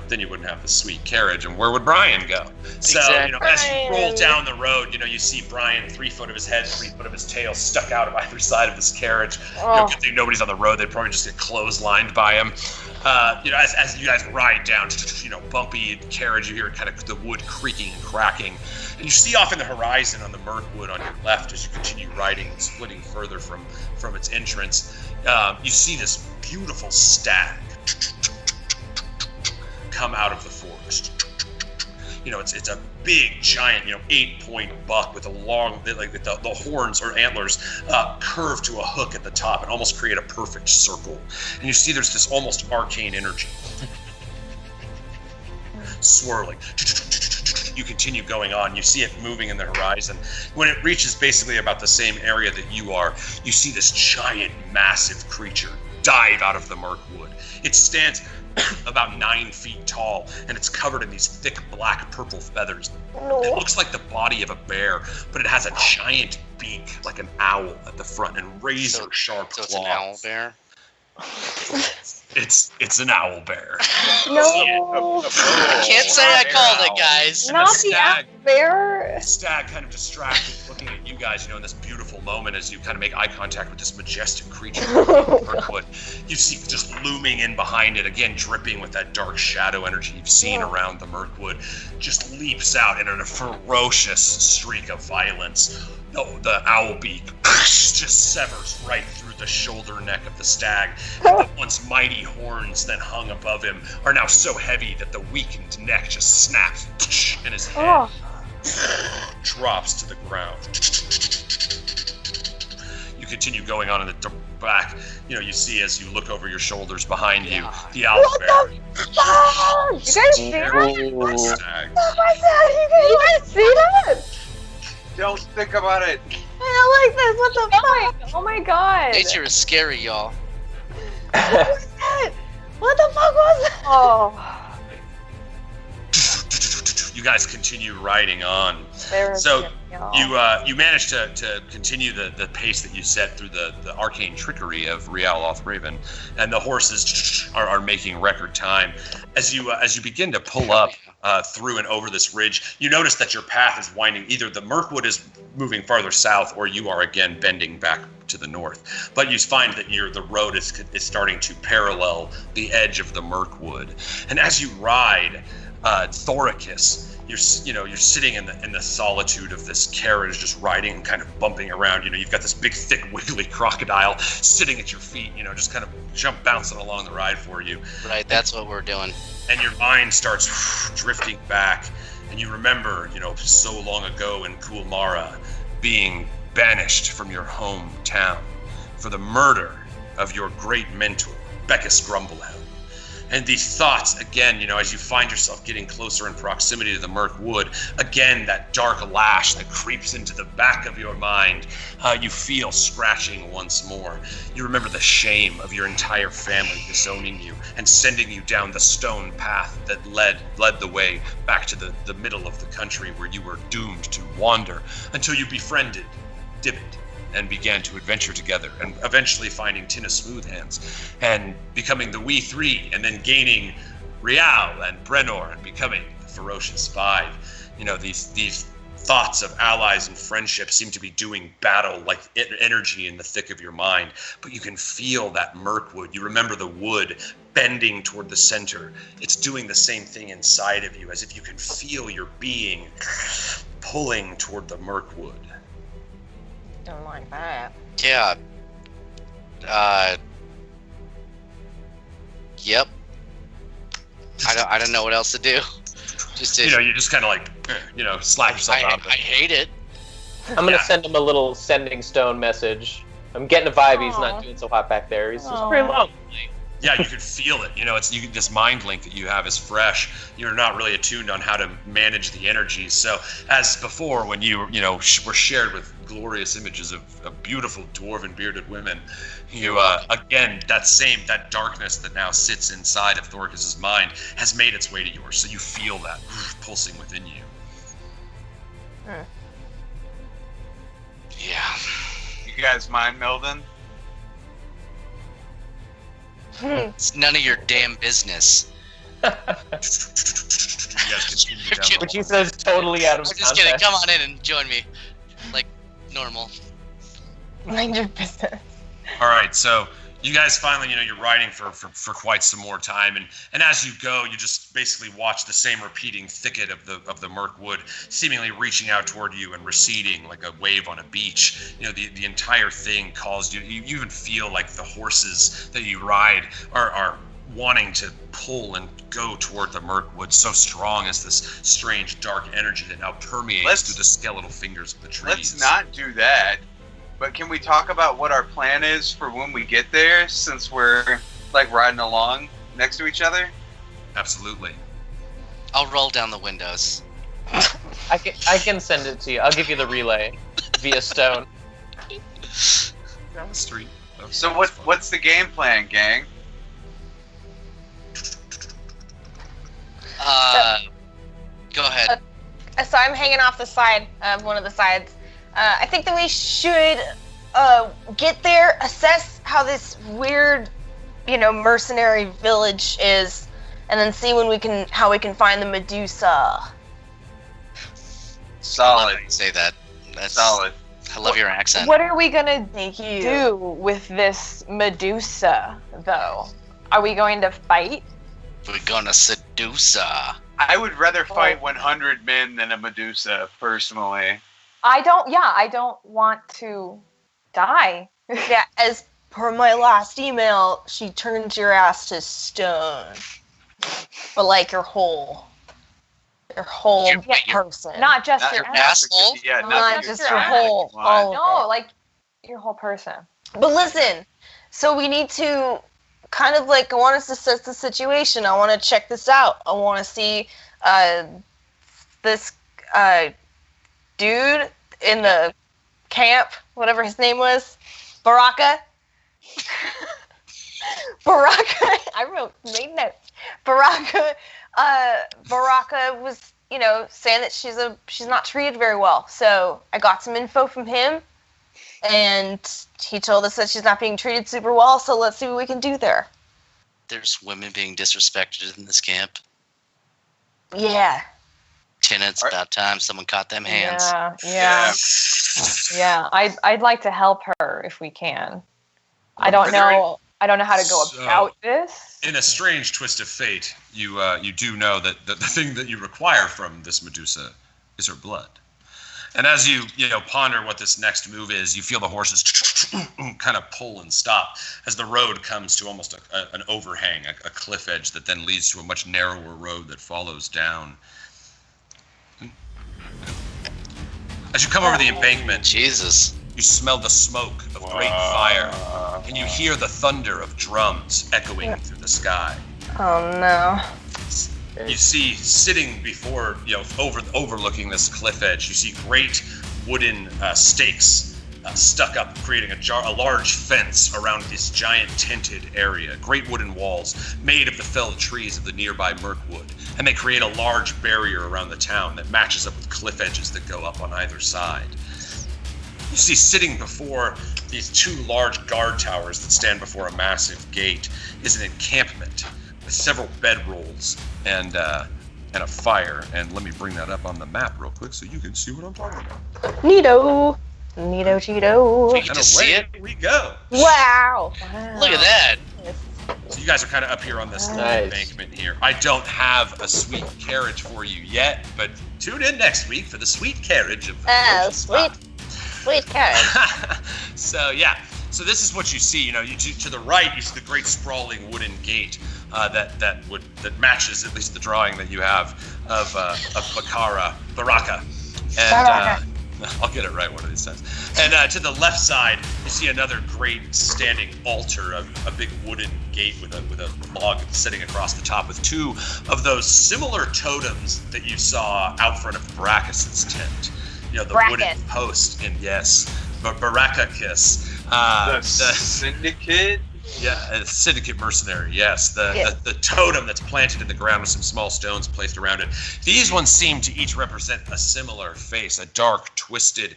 S1: then you wouldn't have the sweet carriage, and where would Brian go? So
S4: Exactly.
S1: As you roll down the road, you see Brian 3 foot of his head, 3 foot of his tail stuck out of either side of this carriage. Good thing nobody's on the road, they'd probably just get clotheslined by him. As you guys ride down, bumpy carriage, you hear kind of the wood creaking and cracking. And you see off in the horizon on the Mirkwood on your left as you continue riding and splitting further from its entrance, you see this beautiful stag come out of the forest. It's a big, giant, 8-point buck with a long, the horns or antlers curved to a hook at the top and almost create a perfect circle. And you see there's this almost arcane energy swirling. You continue going on. You see it moving in the horizon. When it reaches basically about the same area that you are, you see this giant, massive creature dive out of the Mirkwood. It stands about 9 feet tall, and it's covered in these thick black purple feathers. It looks like the body of a bear, but it has a giant beak like an owl at the front and razor sharp claws.
S4: So it's an owl bear?
S1: It's an owl bear.
S2: No.
S4: I can't say I called it, guys.
S1: And
S2: Not
S1: the
S2: the owl bear.
S1: The stag kind of distracted, looking at you guys, in this beautiful moment as you kind of make eye contact with this majestic creature in the Mirkwood. You see just looming in behind it, again dripping with that dark shadow energy you've seen around the Mirkwood, just leaps out in a ferocious streak of violence. The owl beak just severs right through the shoulder neck of the stag. And the once mighty horns that hung above him are now so heavy that the weakened neck just snaps and his head drops to the ground. You continue going on in the back. You see as you look over your shoulders behind you, the owl bear.
S2: You guys see that?
S1: Stag.
S2: Oh my god, you guys see that?
S5: Don't think about it.
S2: I don't like this. What the fuck? Oh my god.
S4: Nature is scary, y'all.
S3: What was that? What the fuck was that?
S2: Oh.
S1: You guys continue riding on. So you managed to continue the pace that you set through the arcane trickery of Rialoth Raven, and the horses are making record time. As you begin to pull up through and over this ridge, you notice that your path is winding. Either the Mirkwood is moving farther south, or you are again bending back to the north. But you find that the road is starting to parallel the edge of the Mirkwood, and as you ride, Thoricus, you're sitting in the solitude of this carriage, just riding and kind of bumping around. You've got this big, thick, wiggly crocodile sitting at your feet. Just kind of bouncing along the ride for you.
S4: Right, that's what we're doing.
S1: And your mind starts drifting back, and you remember, so long ago in Kulmara, being banished from your hometown for the murder of your great mentor, Beckus Grumblehelm. And these thoughts, again, as you find yourself getting closer in proximity to the Murk Wood, again, that dark lash that creeps into the back of your mind, you feel scratching once more. You remember the shame of your entire family disowning you and sending you down the stone path that led the way back to the middle of the country where you were doomed to wander until you befriended Divit and began to adventure together, and eventually finding Tynna Smoothhands and becoming the We Three, and then gaining Rial and Brennor and becoming the Ferocious Five. These thoughts of allies and friendship seem to be doing battle like energy in the thick of your mind, but you can feel that Murkwood. You remember the wood bending toward the center. It's doing the same thing inside of you, as if you can feel your being pulling toward the Murkwood.
S3: Don't like that.
S4: Yeah. Yep. I don't know what else to do.
S1: You just kind of like, slap yourself out of it.
S4: I hate it.
S6: I'm gonna send him a little sending stone message. I'm getting a vibe. He's not doing so hot back there. He's just pretty lonely.
S1: Yeah, you can feel it. This mind link that you have is fresh. You're not really attuned on how to manage the energy. So, as before, when you were shared with glorious images of beautiful dwarven bearded women, again, that darkness that now sits inside of Thorcus's mind has made its way to yours. So you feel that pulsing within you.
S4: Yeah.
S5: You guys mind melding?
S4: It's none of your damn business.
S6: Which he says totally out of
S4: I'm just kidding. Come on in and join me. Like normal.
S3: Mind your business.
S1: All right, so you guys finally, you're riding for quite some more time, and as you go, you just basically watch the same repeating thicket of the Murkwood, seemingly reaching out toward you and receding like a wave on a beach. The entire thing calls you. You even feel like the horses that you ride are wanting to pull and go toward the Murkwood. So strong is this strange dark energy that now permeates through the skeletal fingers of the trees.
S5: Let's not do that. But can we talk about what our plan is for when we get there, since we're like riding along next to each other?
S1: Absolutely.
S4: I'll roll down the windows.
S6: I can send it to you. I'll give you the relay via stone.
S1: Down the street.
S5: So what's the game plan, gang?
S4: Go ahead.
S3: So I'm hanging off the side of one of the sides. I think that we should get there, assess how this weird, mercenary village is, and then see how we can find the Medusa.
S5: Solid.
S4: Say that. That's
S5: solid.
S4: I love your accent.
S2: What are we gonna do with this Medusa, though? Are we going to fight?
S4: We're gonna seduce her.
S5: I would rather fight 100 men than a Medusa, personally.
S2: I don't want to die.
S3: Yeah, as per my last email, she turns your ass to stone. But like your whole person.
S2: Not just your
S4: asshole.
S5: Yeah,
S3: not just your whole.
S2: Like your whole person.
S3: But listen, so we need to kind of I want us to assess the situation. I want to check this out. I want to see this dude in the camp, whatever his name was, Baraka. I made notes. Baraka was, saying that she's not treated very well. So I got some info from him, and he told us that she's not being treated super well. So let's see what we can do there.
S4: There's women being disrespected in this camp.
S3: Yeah.
S4: Tynna, it's about time someone caught them hands.
S2: Yeah. I'd like to help her if we can. I don't know how to go about this.
S1: In a strange twist of fate, you do know that the thing that you require from this Medusa is her blood. And as you ponder what this next move is, you feel the horses kind of pull and stop as the road comes to almost an overhang, a cliff edge that then leads to a much narrower road that follows down. As you come over the embankment,
S4: Jesus,
S1: you smell the smoke of great fire, and you hear the thunder of drums echoing through the sky.
S3: Oh no.
S1: You see, sitting before, overlooking this cliff edge, you see great wooden stakes stuck up, creating a large fence around this giant tented area. Great wooden walls made of the felled trees of the nearby Mirkwood, and they create a large barrier around the town that matches up with cliff edges that go up on either side. You see, sitting before these two large guard towers that stand before a massive gate is an encampment with several bedrolls and a fire. And let me bring that up on the map real quick so you can see what I'm talking about.
S3: Neato. Neato Cheeto.
S4: We get to see it.
S1: Here we go.
S3: Wow.
S4: Look at that.
S1: So you guys are kind of up here on this embankment here. I don't have a sweet carriage for you yet, but tune in next week for the sweet carriage of
S3: sweet carriage.
S1: So this is what you see. To the right, you see the great sprawling wooden gate that matches at least the drawing that you have of Baraka. And I'll get it right one of these times. And to the left side, you see another great standing altar, a big wooden gate with a log sitting across the top with two of those similar totems that you saw out front of Barakas' tent. The wooden post Barakakis.
S5: The Syndicate?
S1: Yeah, a Syndicate mercenary, yes. The totem that's planted in the ground with some small stones placed around it. These ones seem to each represent a similar face, a dark, twisted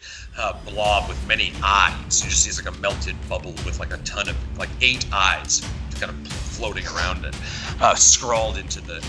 S1: blob with many eyes. You just see it's like a melted bubble with like a ton of, 8 eyes kind of floating around it, scrawled into the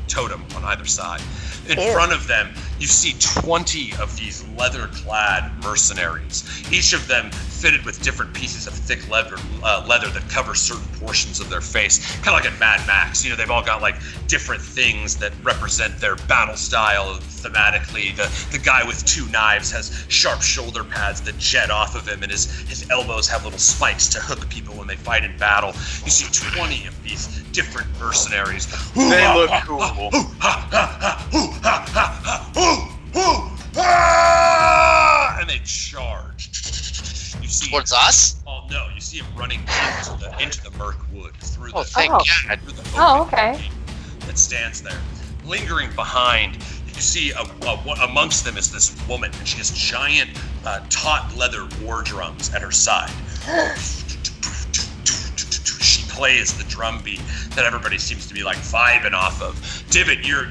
S1: totem on either side. In front of them, you see 20 of these leather-clad mercenaries, each of them fitted with different pieces of thick leather that cover certain portions of their face, kind of like in Mad Max. They've all got different things that represent their battle style thematically. The guy with 2 knives has sharp shoulder pads that jet off of him, and his elbows have little spikes to hook people when they fight in battle. You see 20 of these different mercenaries.
S5: They look cool.
S1: And they charge. You see
S4: towards us?
S1: Oh no! You see him running into the Mirkwood through the.
S4: Thank God.
S1: Through the
S2: okay.
S1: That stands there, lingering behind. You see amongst them is this woman, and she has giant, taut leather war drums at her side. She plays the drum beat that everybody seems to be vibing off of. Divit, your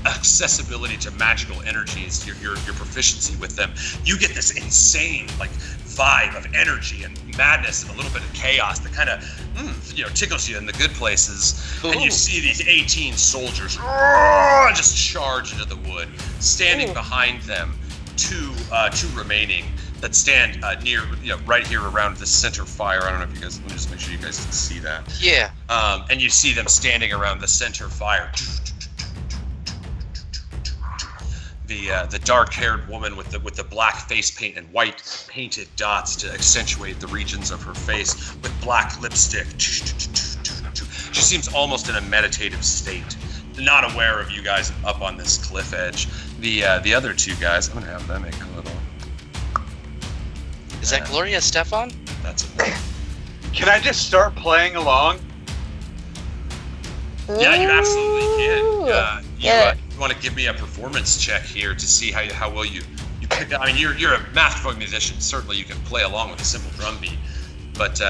S1: accessibility to magical energies, your proficiency with them, you get this insane vibe of energy and madness and a little bit of chaos that kind of tickles you in the good places. Ooh. And you see these 18 soldiers just charge into the wood. Standing behind them, two remaining that stand near, right here around the center fire. I don't know if you guys, let me just make sure you guys can see that.
S4: Yeah.
S1: And you see them standing around the center fire. The dark-haired woman with the black face paint and white painted dots to accentuate the regions of her face with black lipstick. She seems almost in a meditative state, not aware of you guys up on this cliff edge. The other 2 guys, I'm gonna have them make a little.
S4: Is that Gloria Stefan?
S1: That's it.
S5: Can I just start playing along?
S1: Yeah, you absolutely can. You want to give me a performance check here to see how well you pick up. I mean, you're a masterful musician. Certainly, you can play along with a simple drum beat. But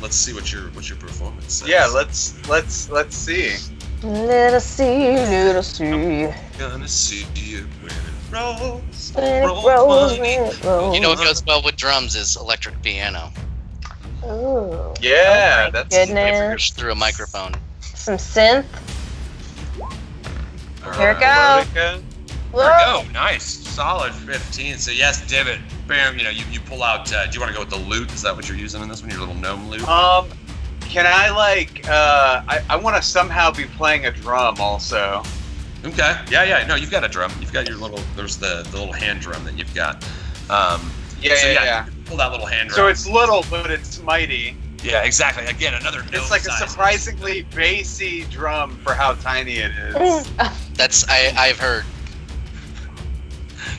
S1: let's see what your performance says.
S5: Yeah, let's see.
S3: Let us see.
S1: Gonna see you when it rolls.
S3: When it rolls.
S4: You know what goes well with drums is electric piano.
S3: Ooh.
S5: Yeah, that's
S3: goodness.
S4: Through a microphone.
S3: Some synth. Here it
S1: goes.
S3: goes.
S1: There we go. Nice. Solid 15. So yes, Divit. Bam. You pull out. Do you want to go with the lute? Is that what you're using in this one? Your little gnome lute?
S5: Can I I want to somehow be playing a drum also.
S1: Okay. Yeah. No, you've got a drum. You've got your little. There's the little hand drum that you've got.
S5: Yeah.
S1: Pull that little hand drum.
S5: So it's little, but it's mighty.
S1: Yeah, exactly. Again, another.
S5: It's like a surprisingly bassy drum for how tiny it is.
S4: That's I've heard.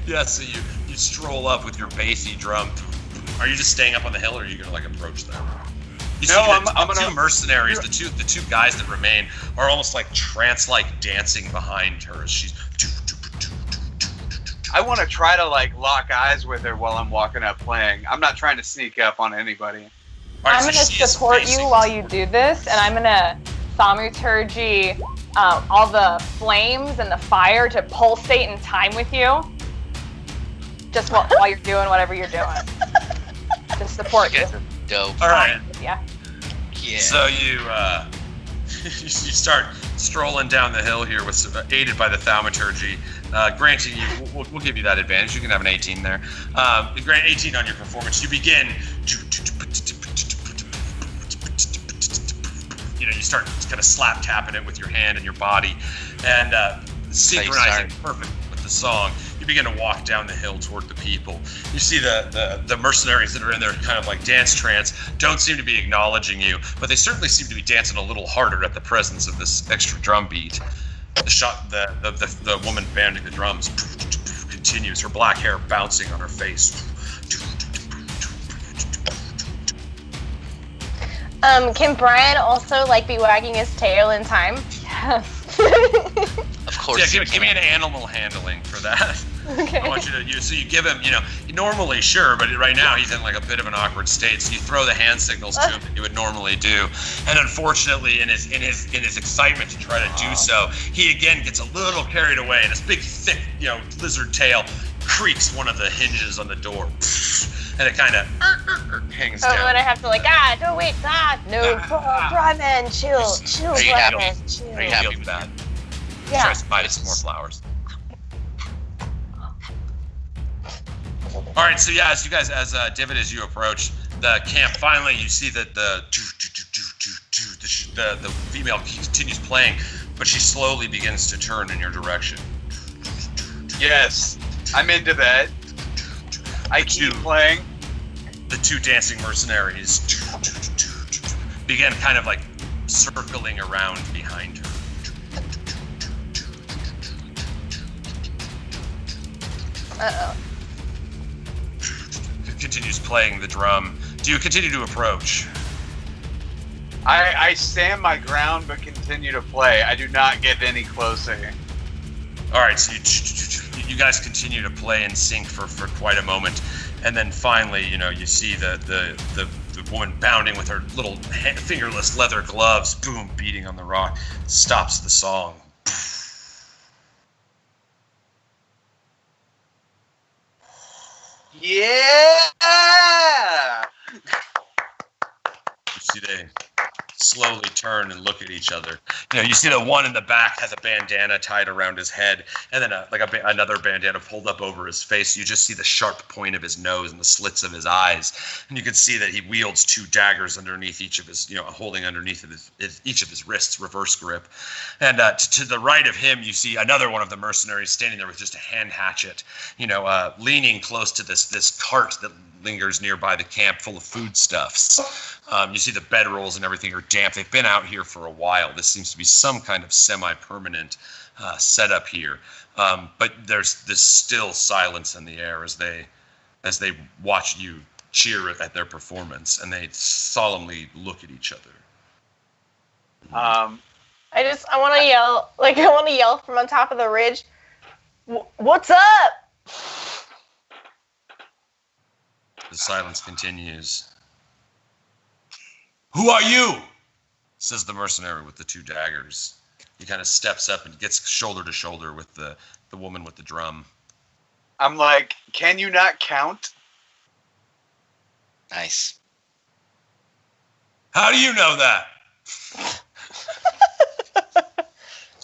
S1: Yeah. So you stroll up with your bassy drum. Are you just staying up on the hill, or are you gonna approach them? The two mercenaries, the two guys that remain, are almost like trance-like dancing behind her as she's.
S5: I want to try to lock eyes with her while I'm walking up playing. I'm not trying to sneak up on anybody.
S2: I'm going to support you while you do this, and I'm going to thaumaturgy all the flames and the fire to pulsate in time with you. Just while you're doing whatever you're doing. To support you.
S4: Dope.
S1: All right.
S2: Yeah.
S1: So you you start strolling down the hill here, aided by the thaumaturgy. Granting you, we'll give you that advantage. You can have an 18 there. Grant 18 on your performance. You begin. You start kind of slap tapping it with your hand and your body, and synchronizing perfect with the song. You begin to walk down the hill toward the people. You see the mercenaries that are in their kind of like dance trance don't seem to be acknowledging you, but they certainly seem to be dancing a little harder at the presence of this extra drum beat. The woman banding the drums continues, her black hair bouncing on her face.
S3: Can Brian also be wagging his tail in time?
S2: Yes.
S4: Of course.
S1: Yeah, give me an animal handling for that.
S2: Okay.
S1: I want you to, so you give him, normally sure, but right now he's in a bit of an awkward state. So you throw the hand signals to him that you would normally do, and unfortunately, in his excitement to try to do so, he again gets a little carried away, and his big thick, lizard tail creaks one of the hinges on the door, and it kind of hangs down.
S3: Oh, and I have to no, wait, Brian, chill, Brian, chill.
S4: Are you happy with
S1: that?
S3: Yeah.
S1: Tries to buy us some more flowers. All right, so yeah, as Divit, as you approach the camp, finally you see that the female continues playing, but she slowly begins to turn in your direction.
S5: Yes, I'm into that. I keep playing.
S1: The two dancing mercenaries begin kind of circling around behind her.
S3: Uh-oh.
S1: Continues playing the drum. Do you continue to approach?
S5: I stand my ground but continue to play. I do not get any closer.
S1: All right, so you guys continue to play in sync for quite a moment, and then finally, you see the woman bounding with her little fingerless leather gloves, boom, beating on the rock, stops the song.
S5: Yeah!
S1: You see they slowly turn and look at each other. You see the one in the back has a bandana tied around his head, and then another bandana pulled up over his face. You just see the sharp point of his nose and the slits of his eyes, and you can see that he wields two daggers underneath each of his, holding underneath of each of his wrists, reverse grip. And to the right of him, you see another one of the mercenaries standing there with just a hand hatchet, leaning close to this cart that lingers nearby the camp full of foodstuffs. You see the bedrolls and everything are damp. They've been out here for a while. This seems to be some kind of semi-permanent setup here. But there's this still silence in the air as they watch you cheer at their performance, and they solemnly look at each other.
S3: I want to yell, from on top of the ridge. What's up?
S1: The silence continues. "Who are you?" says the mercenary with the two daggers. He kind of steps up and gets shoulder to shoulder with the woman with the drum.
S5: I'm like, can you not count?
S4: Nice.
S1: How do you know that?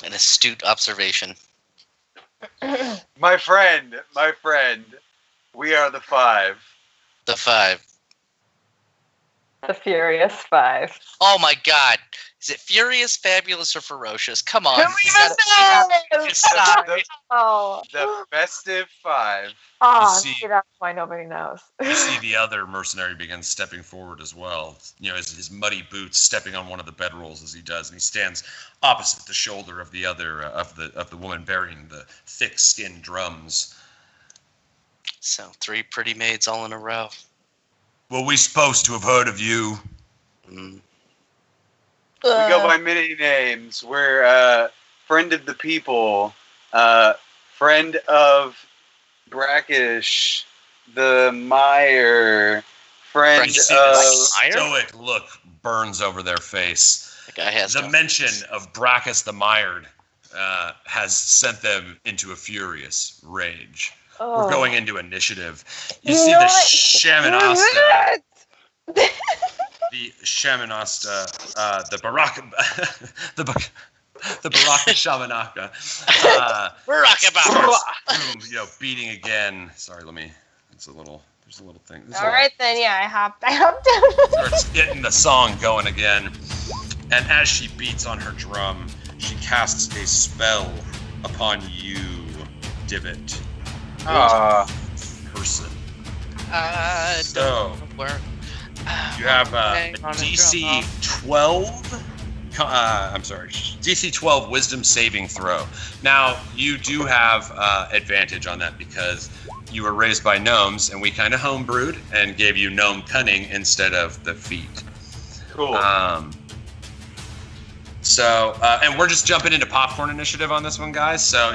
S4: An astute observation.
S5: My friend, we are the Five.
S4: The Five.
S2: The Furious Five.
S4: Oh my God. Is it Furious, Fabulous, or Ferocious? Come on.
S3: Who even knows?
S5: The Festive Five.
S2: Oh, that's why nobody knows.
S1: You see the other mercenary begins stepping forward as well. His muddy boots stepping on one of the bedrolls as he does, and he stands opposite the shoulder of the other of the woman bearing the thick-skinned drums.
S4: So 3 pretty maids all in a row.
S1: Were we supposed to have heard of you?
S5: We go by many names. We're friend of the people, friend of Brackish, the Meyer, friend
S1: You see
S5: of...
S1: the stoic look burns over their face.
S4: That guy has
S1: the mention of Brackus the Mired has sent them into a furious rage. We're going into initiative. You see the Shamanasta. The Shamanasta, the Baraka, the Baraka Shamanaka.
S4: Baraka
S1: beating again. Sorry, there's a little thing.
S3: All right, then, yeah, I hopped down.
S1: Starts getting the song going again. And as she beats on her drum, she casts a spell upon you, Divit. Person. So, you have a DC 12. DC 12 Wisdom saving throw. Now, you do have advantage on that because you were raised by gnomes, and we kind of homebrewed and gave you gnome cunning instead of the feat.
S5: Cool.
S1: And we're just jumping into popcorn initiative on this one, guys. So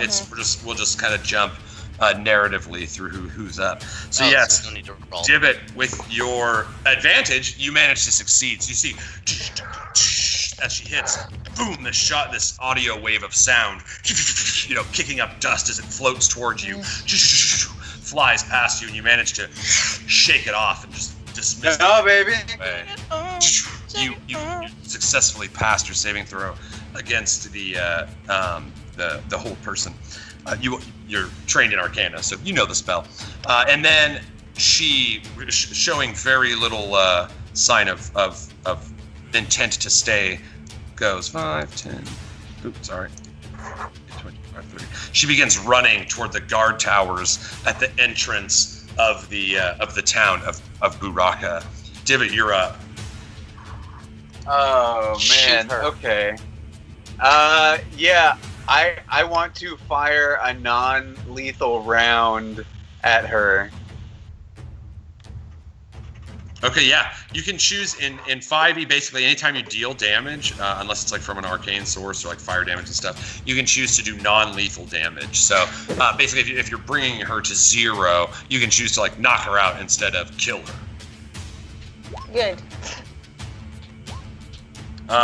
S1: we'll just kind of jump narratively through who's up. So yes,
S4: so
S1: Divit, with your advantage, you manage to succeed. So you see, as she hits, boom! This audio wave of sound, kicking up dust as it floats towards you, flies past you, and you manage to shake it off and just dismiss it.
S5: Oh, baby!
S1: You successfully passed your saving throw against the whole person. You're trained in Arcana, so you know the spell. And then she, showing very little sign of intent to stay, goes 5, 10. Oops, sorry. 25, 30. She begins running toward the guard towers at the entrance of the town of Buraka. Divit, you're up.
S5: Oh man. Okay. Yeah. I want to fire a non-lethal round at her.
S1: Okay, yeah. You can choose in 5e, basically anytime you deal damage, unless it's like from an arcane source or like fire damage and stuff, you can choose to do non-lethal damage. So basically, if you're bringing her to 0, you can choose to like knock her out instead of kill her.
S3: Good.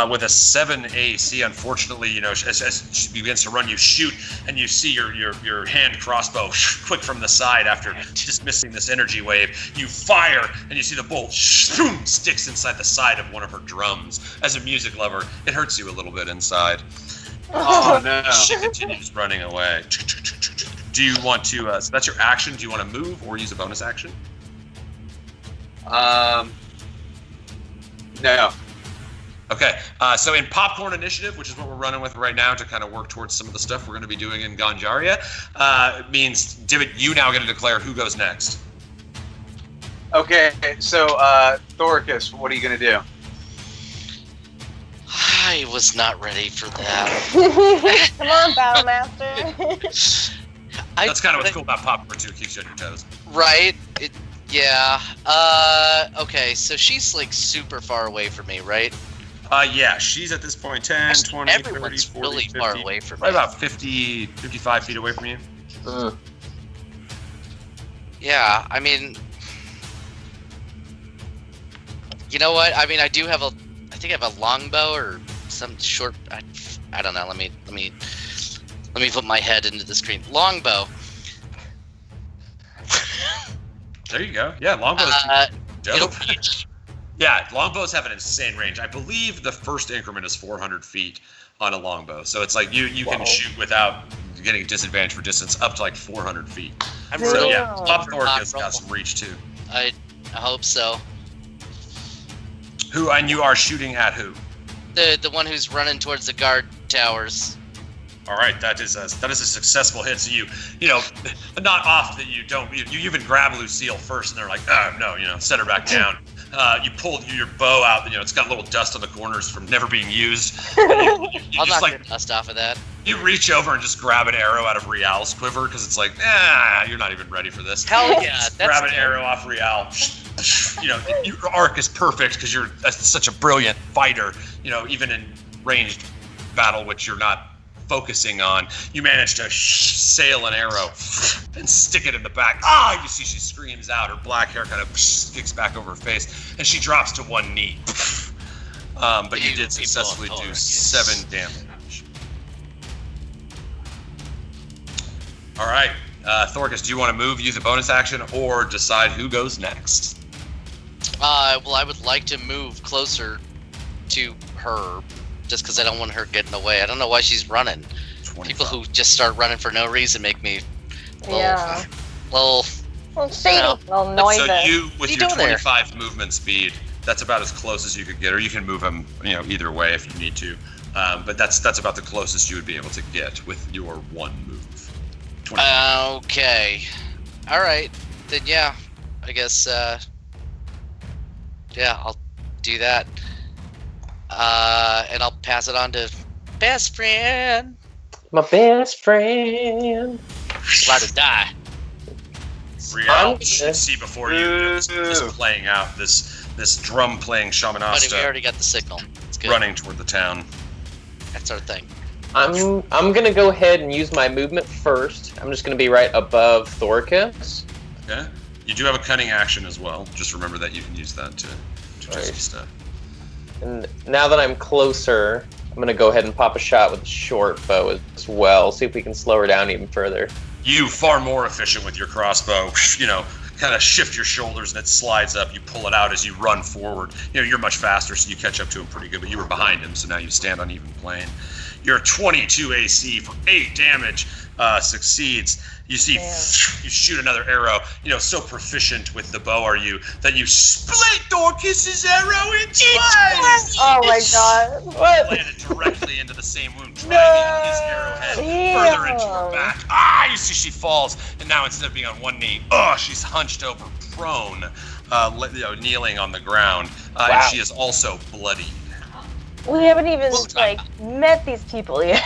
S1: With a 7 AC, unfortunately, as she begins to run, you shoot, and you see your hand crossbow quick from the side after dismissing this energy wave. You fire, and you see the bolt sticks inside the side of one of her drums. As a music lover, it hurts you a little bit inside.
S5: Oh no!
S1: She continues running away. Do you want to? So that's your action. Do you want to move or use a bonus action?
S5: No.
S1: Okay, so in Popcorn Initiative, which is what we're running with right now to kind of work towards some of the stuff we're going to be doing in Ganjaria, means, Divit, you now get to declare who goes next.
S5: Okay, so, Thoricus, what are you going to do?
S4: I was not ready for that.
S3: Come on, Battlemaster.
S1: That's kind of what's cool about Popcorn, too. It keeps you on your toes.
S4: Right? Yeah. Okay, so she's, like, super far away from me, right?
S1: Yeah, she's at this point 10, 20, 30, 40,
S4: really
S1: 50.
S4: Far away from me.
S1: Right about 50, 55 feet away from you.
S4: Yeah, I mean, you know what? I mean, I think I have a longbow or some short. I don't know. Let me put my head into the screen. Longbow.
S1: There you go. Yeah, longbows. Dope. Yeah, longbows have an insane range. I believe the first increment is 400 feet on a longbow. So it's like you can shoot without getting a disadvantage for distance up to like 400 feet. So yeah, Thoricus got some reach too.
S4: I hope so.
S1: Who, and you are shooting at who?
S4: The one who's running towards the guard towers.
S1: All right, that is a successful hit. So you not off that you don't. You even grab Lucille first, and they're like, no, set her back down. You pulled your bow out. It's got a little dust on the corners from never being used. You
S4: I'll
S1: just
S4: knock the dust off of that.
S1: You reach over and just grab an arrow out of Rial's quiver because it's like, you're not even ready for this.
S4: Hell yeah!
S1: Grab an arrow off Rial. your arc is perfect because you're such a brilliant fighter. Even in ranged battle, which you're not focusing on, you manage to sail an arrow and stick it in the back. You see she screams out. Her black hair kind of sticks back over her face, and she drops to one knee. But you did successfully do 7 damage. All right, Thorkus, do you want to move, use a bonus action, or decide who goes next?
S4: Well, I would like to move closer to her, just because I don't want her getting away. I don't know why she's running. 25. People who just start running for no reason make me
S3: Well, shady.
S2: Well, noisy.
S1: So you, with your 25 movement speed, that's about as close as you could get, or you can move him, either way if you need to. But that's about the closest you would be able to get with your one move. 25.
S4: Okay. All right. Then I guess. I'll do that. And I'll pass it on to best friend.
S6: My best friend.
S4: About to die.
S1: Rial, you should see before you this playing out, this drum playing Shamanasta.
S4: We already got the signal. It's good.
S1: Running toward the town.
S4: That's our thing.
S6: I'm gonna go ahead and use my movement first. I'm just gonna be right above Thorkus.
S1: Okay. You do have a cunning action as well. Just remember that you can use that to do some stuff.
S6: And now that I'm closer, I'm gonna go ahead and pop a shot with a short bow as well. See if we can slow her down even further.
S1: You, far more efficient with your crossbow, kind of shift your shoulders and it slides up. You pull it out as you run forward. You're much faster, so you catch up to him pretty good, but you were behind him, so now you stand on even plane. Your 22 AC for 8 damage succeeds. You see, you shoot another arrow. So proficient with the bow are you that you split Thorkus's arrow in twice.
S2: Oh my god! What?
S1: Landed directly into the same wound, driving his arrowhead further into her back. You see, she falls, and now instead of being on one knee, she's hunched over, prone, kneeling on the ground, and she is also bloodied.
S3: We haven't even met these people yet.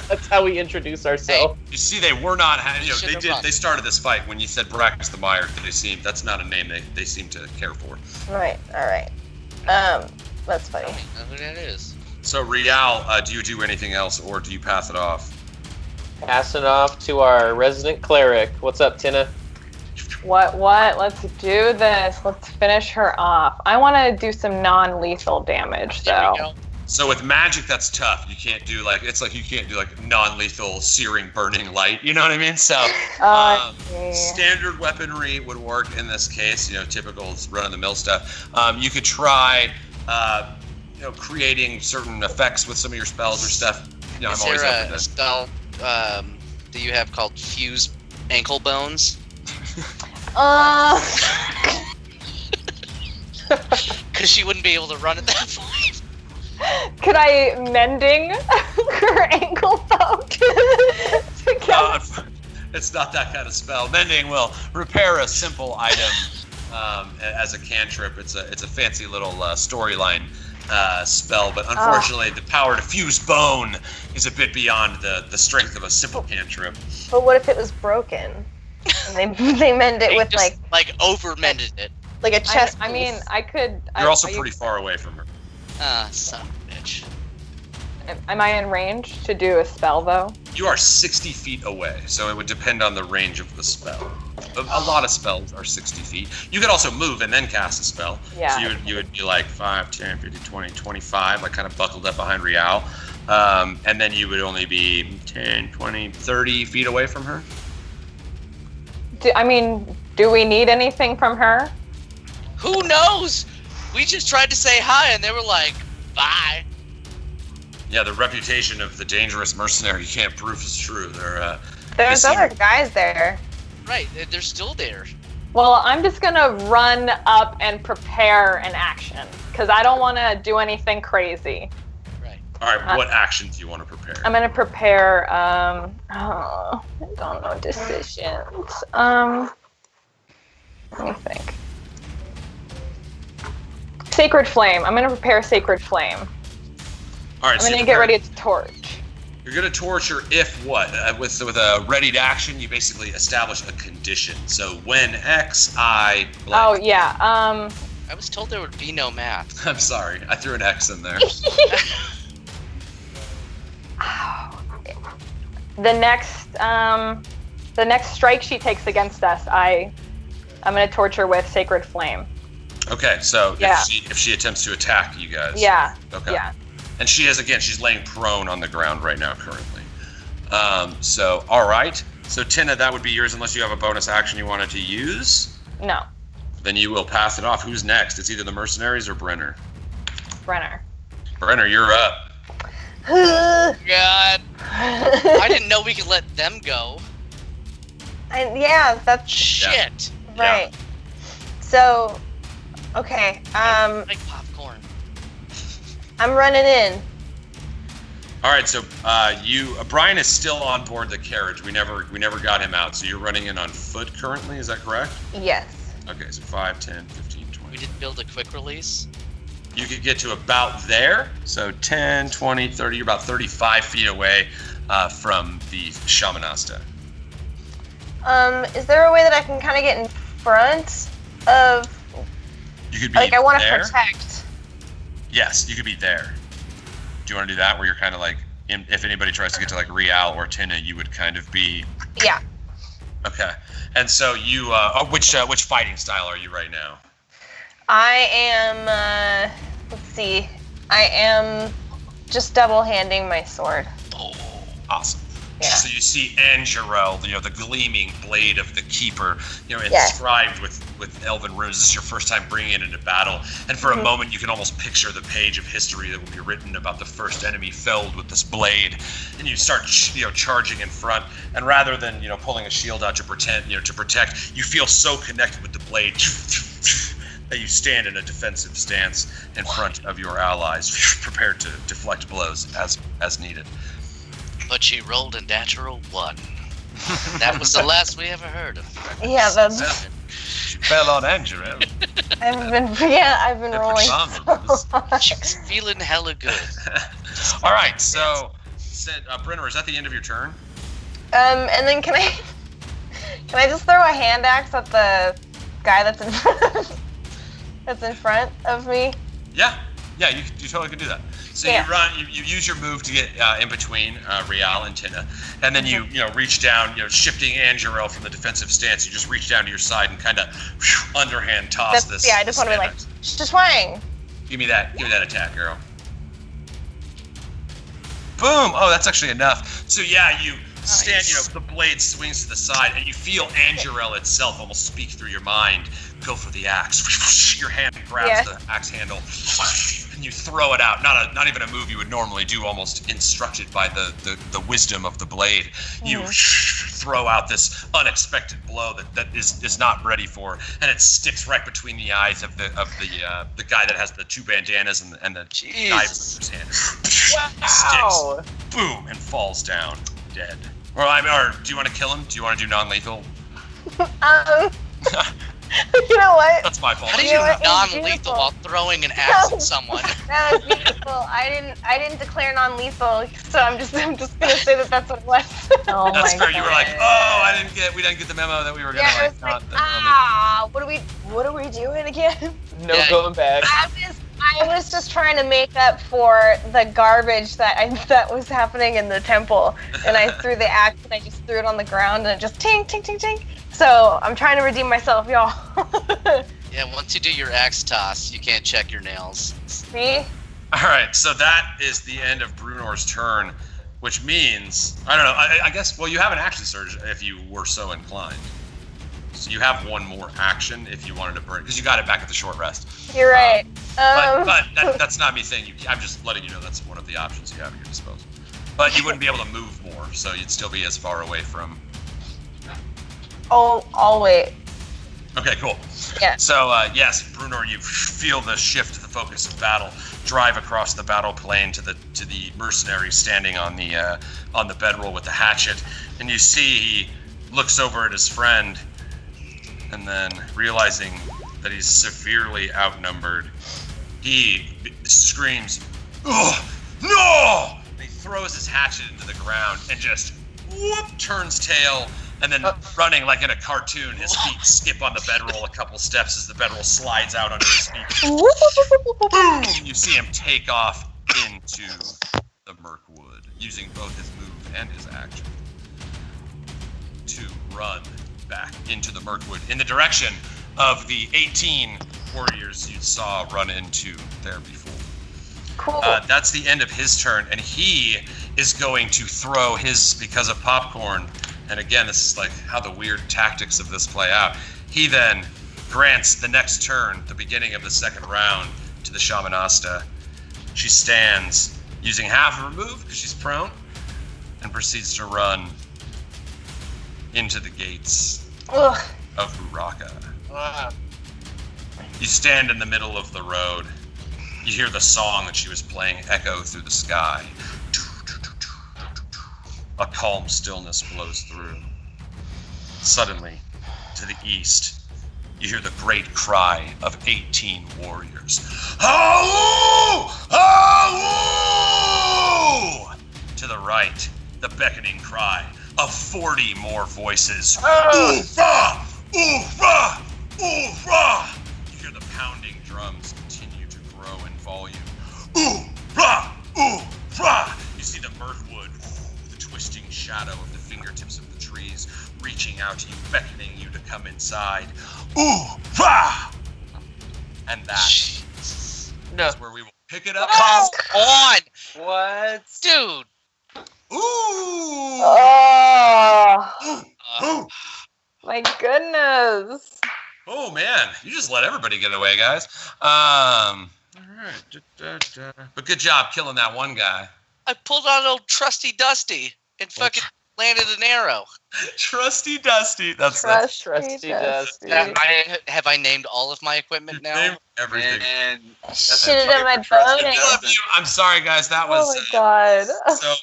S6: That's how we introduce ourselves.
S1: Hey, you see, they were not. They started this fight when you said Brax the Meyer. That's not a name they seem to care for.
S3: Right. All right. That's funny.
S4: I don't know who that is.
S1: So Rial, do you do anything else, or do you pass it off?
S6: Pass it off to our resident cleric. What's up, Tynna?
S2: What? Let's do this. Let's finish her off. I want to do some non-lethal damage, though.
S1: So with magic, that's tough. You can't do you can't do non-lethal, searing, burning light. You know what I mean? So standard weaponry would work in this case. Typical run-of-the-mill stuff. You could try, creating certain effects with some of your spells or stuff. I'm always up for
S4: a spell that you have called Fuse Ankle Bones? Because she wouldn't be able to run at that point.
S2: Could I mending her ankle bone?
S1: It's not that kind of spell. Mending will repair a simple item as a cantrip. It's a fancy little storyline spell, but unfortunately, the power to fuse bone is a bit beyond the strength of a simple cantrip.
S3: But what if it was broken? And they mend it with
S4: over mended it.
S3: Like a chest.
S2: I mean, I could.
S1: You're also pretty far away from her.
S4: Son of a bitch.
S2: Am I in range to do a spell though?
S1: You are 60 feet away, so it would depend on the range of the spell. A lot of spells are 60 feet. You could also move and then cast a spell.
S2: Yeah.
S1: So you would be 5, 10, 15, 20, 25, kind of buckled up behind Rial. And then you would only be 10, 20, 30 feet away from her.
S2: Do we need anything from her?
S4: Who knows? We just tried to say hi and they were like, bye.
S1: Yeah, the reputation of the dangerous mercenary you can't prove is true.
S3: There's other guys there.
S4: Right, they're still there.
S2: Well, I'm just gonna run up and prepare an action because I don't want to do anything crazy.
S4: Right.
S1: All right. What actions do you want to prepare?
S2: I'm gonna prepare. I don't know decisions. Let me think. Sacred Flame. I'm gonna prepare Sacred Flame.
S1: All right.
S2: I'm gonna get ready to torch.
S1: You're gonna torture if what? With a readied action, you basically establish a condition. So when X, I. Blank.
S2: Oh yeah.
S4: I was told there would be no math.
S1: I'm sorry, I threw an X in there.
S2: The next strike she takes against us, I'm gonna torture with Sacred Flame.
S1: Okay, so
S2: Yeah.
S1: if she attempts to attack you guys.
S2: Yeah.
S1: Okay.
S2: Yeah.
S1: And she's laying prone on the ground right now currently. So all right. So Tynna, that would be yours unless you have a bonus action you wanted to use.
S2: No.
S1: Then you will pass it off. Who's next? It's either the mercenaries or Brenner.
S2: Brenner.
S1: Brenner, you're up.
S4: God. I didn't know we could let them go.
S3: Yeah, that's
S4: Shit.
S3: right. So, okay.
S4: Like popcorn.
S3: I'm running in.
S1: All right, so Brian is still on board the carriage. We never got him out. So you're running in on foot currently, is that correct?
S3: Yes.
S1: Okay, so 5, 10, 15, 20.
S4: We didn't build a quick release.
S1: You could get to about there. So 10, 20, 30, you're about 35 feet away from the Shamanasta.
S3: Is there a way that I can kind of get in front of?
S1: You could be
S3: Like, I want to
S1: there.
S3: protect.
S1: Yes, you could be there. Do you want to do that where you're kind of like, if anybody tries to get to like Rial or Tynna, you would kind of be.
S3: Yeah.
S1: Okay. And so you, which fighting style are you right now?
S3: I am. Let's see. I am just double-handing my sword.
S1: Oh, awesome.
S3: Yeah.
S1: So you see Angerel, the gleaming blade of the Keeper, inscribed with elven runes. This is your first time bringing it into battle, and for a moment you can almost picture the page of history that will be written about the first enemy felled with this blade. And you start, charging in front, and rather than pulling a shield out to protect, you feel so connected with the blade that you stand in a defensive stance in front of your allies, prepared to deflect blows as needed.
S4: But she rolled a natural 1. That was the last we ever heard of her.
S3: Yeah, that's.
S1: She fell on Angerel.
S3: I've been rolling so hard.
S4: She's feeling hella good.
S1: All right, so Brenner, is that the end of your turn?
S3: And then can I just throw a hand axe at the guy that's in front of me?
S1: Yeah, you totally could do that. So
S3: Yeah.
S1: you run, you use your move to get in between Rial and Tynna, and then you reach down, shifting Angerel from the defensive stance. You just reach down to your side and kind of underhand toss this.
S3: Yeah, I just want to be like, just swing.
S1: Give me that attack, girl. Boom! Oh, that's actually enough. So yeah, you stand, the blade swings to the side, and you feel Angerel itself almost speak through your mind. Go for the axe. Your hand grabs the axe handle, and you throw it out. Not even a move you would normally do, almost instructed by the wisdom of the blade. You throw out this unexpected blow that is not ready for, and it sticks right between the eyes of the guy that has the 2 bandanas and the knife in his hand.
S2: Wow.
S1: Sticks. Boom, and falls down dead. Or do you want to kill him? Do you want to do non-lethal?
S3: You know what?
S1: That's my fault.
S4: How did you non-lethal while throwing an axe at someone?
S3: That was beautiful. I didn't declare non-lethal, so I'm just gonna say that's what it was.
S2: Oh
S1: That's
S2: my
S1: fair.
S2: God.
S1: You were like, we didn't get the memo that we were gonna
S3: Yeah, it was like, what are we doing again?
S6: No going back.
S3: I was just trying to make up for the garbage that was happening in the temple, and I threw the axe and I just threw it on the ground and it just tink tink tink tink. So I'm trying to redeem myself, y'all.
S4: Yeah, once you do your axe toss, you can't check your nails.
S3: See?
S1: All right, so that is the end of Brunor's turn, which means I don't know. I guess you have an action surge if you were so inclined. So you have one more action if you wanted to burn, because you got it back at the short rest.
S3: You're right.
S1: But that's not me saying you. I'm just letting you know that's one of the options you have at your disposal. But you wouldn't be able to move more, so you'd still be as far away from.
S3: I'll wait.
S1: Okay, cool.
S3: Yeah.
S1: So yes, Brunor, you feel the shift, the focus of battle, drive across the battle plane to the mercenary standing on the bedroll with the hatchet, and you see he looks over at his friend, and then realizing that he's severely outnumbered, he screams, "Oh no!" he throws his hatchet into the ground and just turns tail, and then running like in a cartoon, his feet skip on the bedroll a couple steps as the bedroll slides out under his feet. Boom! You see him take off into the Mirkwood, using both his move and his action to run back into the Mirkwood in the direction of the 18 warriors you saw run into there before.
S2: Cool.
S1: That's the end of his turn, and he is going to throw his, because of popcorn, and again, this is like how the weird tactics of this play out. He then grants the next turn, the beginning of the second round, to the Shamanasta. She stands, using half of her move, because she's prone, and proceeds to run into the gates of Uraka. You stand in the middle of the road. You hear the song that she was playing echo through the sky. A calm stillness blows through. Suddenly, to the east, you hear the great cry of 18 warriors. Hau! Hau! To the right, the beckoning cry of 40 more voices. Oofra! Oofra! Oofra! You hear the pounding drums continue to grow in volume. Oofra! Oofra! You see the Mirkwood, the twisting shadow of the fingertips of the trees, reaching out to you, beckoning you to come inside. Oofra! And that is where we will pick it up.
S4: Come on!
S5: What?
S4: Dude!
S1: Ooh!
S2: Oh, my goodness.
S1: Oh man, you just let everybody get away, guys. All right. But good job killing that one guy.
S4: I pulled on old Trusty Dusty and fucking landed an arrow.
S1: Trusty Dusty. That's
S6: Trusty Dusty.
S4: Have I named all of my equipment now?
S1: Name everything.
S5: And
S2: Should have done my boating.
S1: I love you. I'm sorry, guys. That was
S2: Oh my god.
S1: so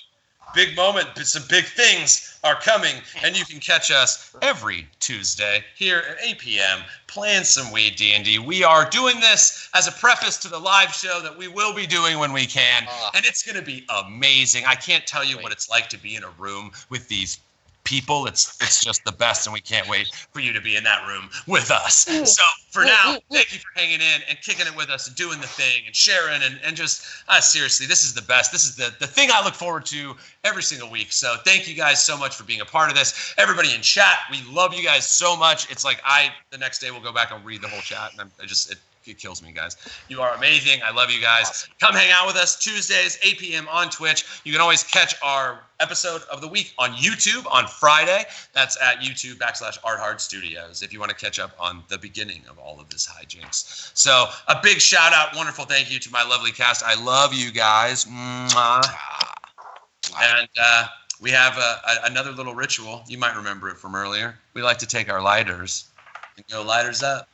S1: big moment. But some big things are coming, and you can catch us every Tuesday here at 8 p.m. playing some WeeDnD. We are doing this as a preface to the live show that we will be doing when we can, and it's going to be amazing. I can't tell you what it's like to be in a room with these people. It's just the best, and we can't wait for you to be in that room with us. So for now, thank you for hanging in and kicking it with us and doing the thing and sharing and just seriously, this is the best. This is the thing I look forward to every single week. So thank you guys so much for being a part of this. Everybody in chat, we love you guys so much. It's like the next day will go back and read the whole chat, and it kills me, guys. You are amazing. I love you guys. Come hang out with us Tuesdays, 8 p.m. on Twitch. You can always catch our episode of the week on YouTube on Friday. That's at YouTube.com/ArtHardStudios if you want to catch up on the beginning of all of this hijinks. So a big shout out, wonderful thank you to my lovely cast. I love you guys. Mwah. And we have another little ritual. You might remember it from earlier. We like to take our lighters and go lighters up.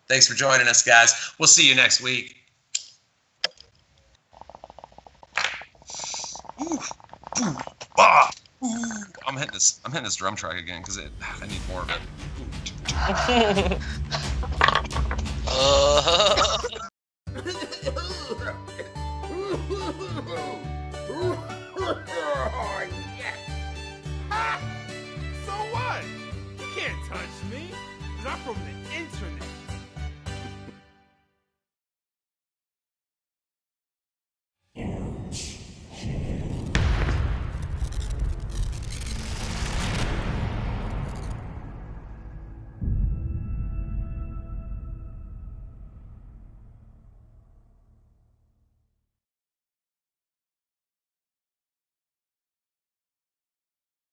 S1: Thanks for joining us, guys. We'll see you next week. I'm hitting this drum track again because I need more of it.
S8: So what? You can't touch me. 'Cause I'm from the internet.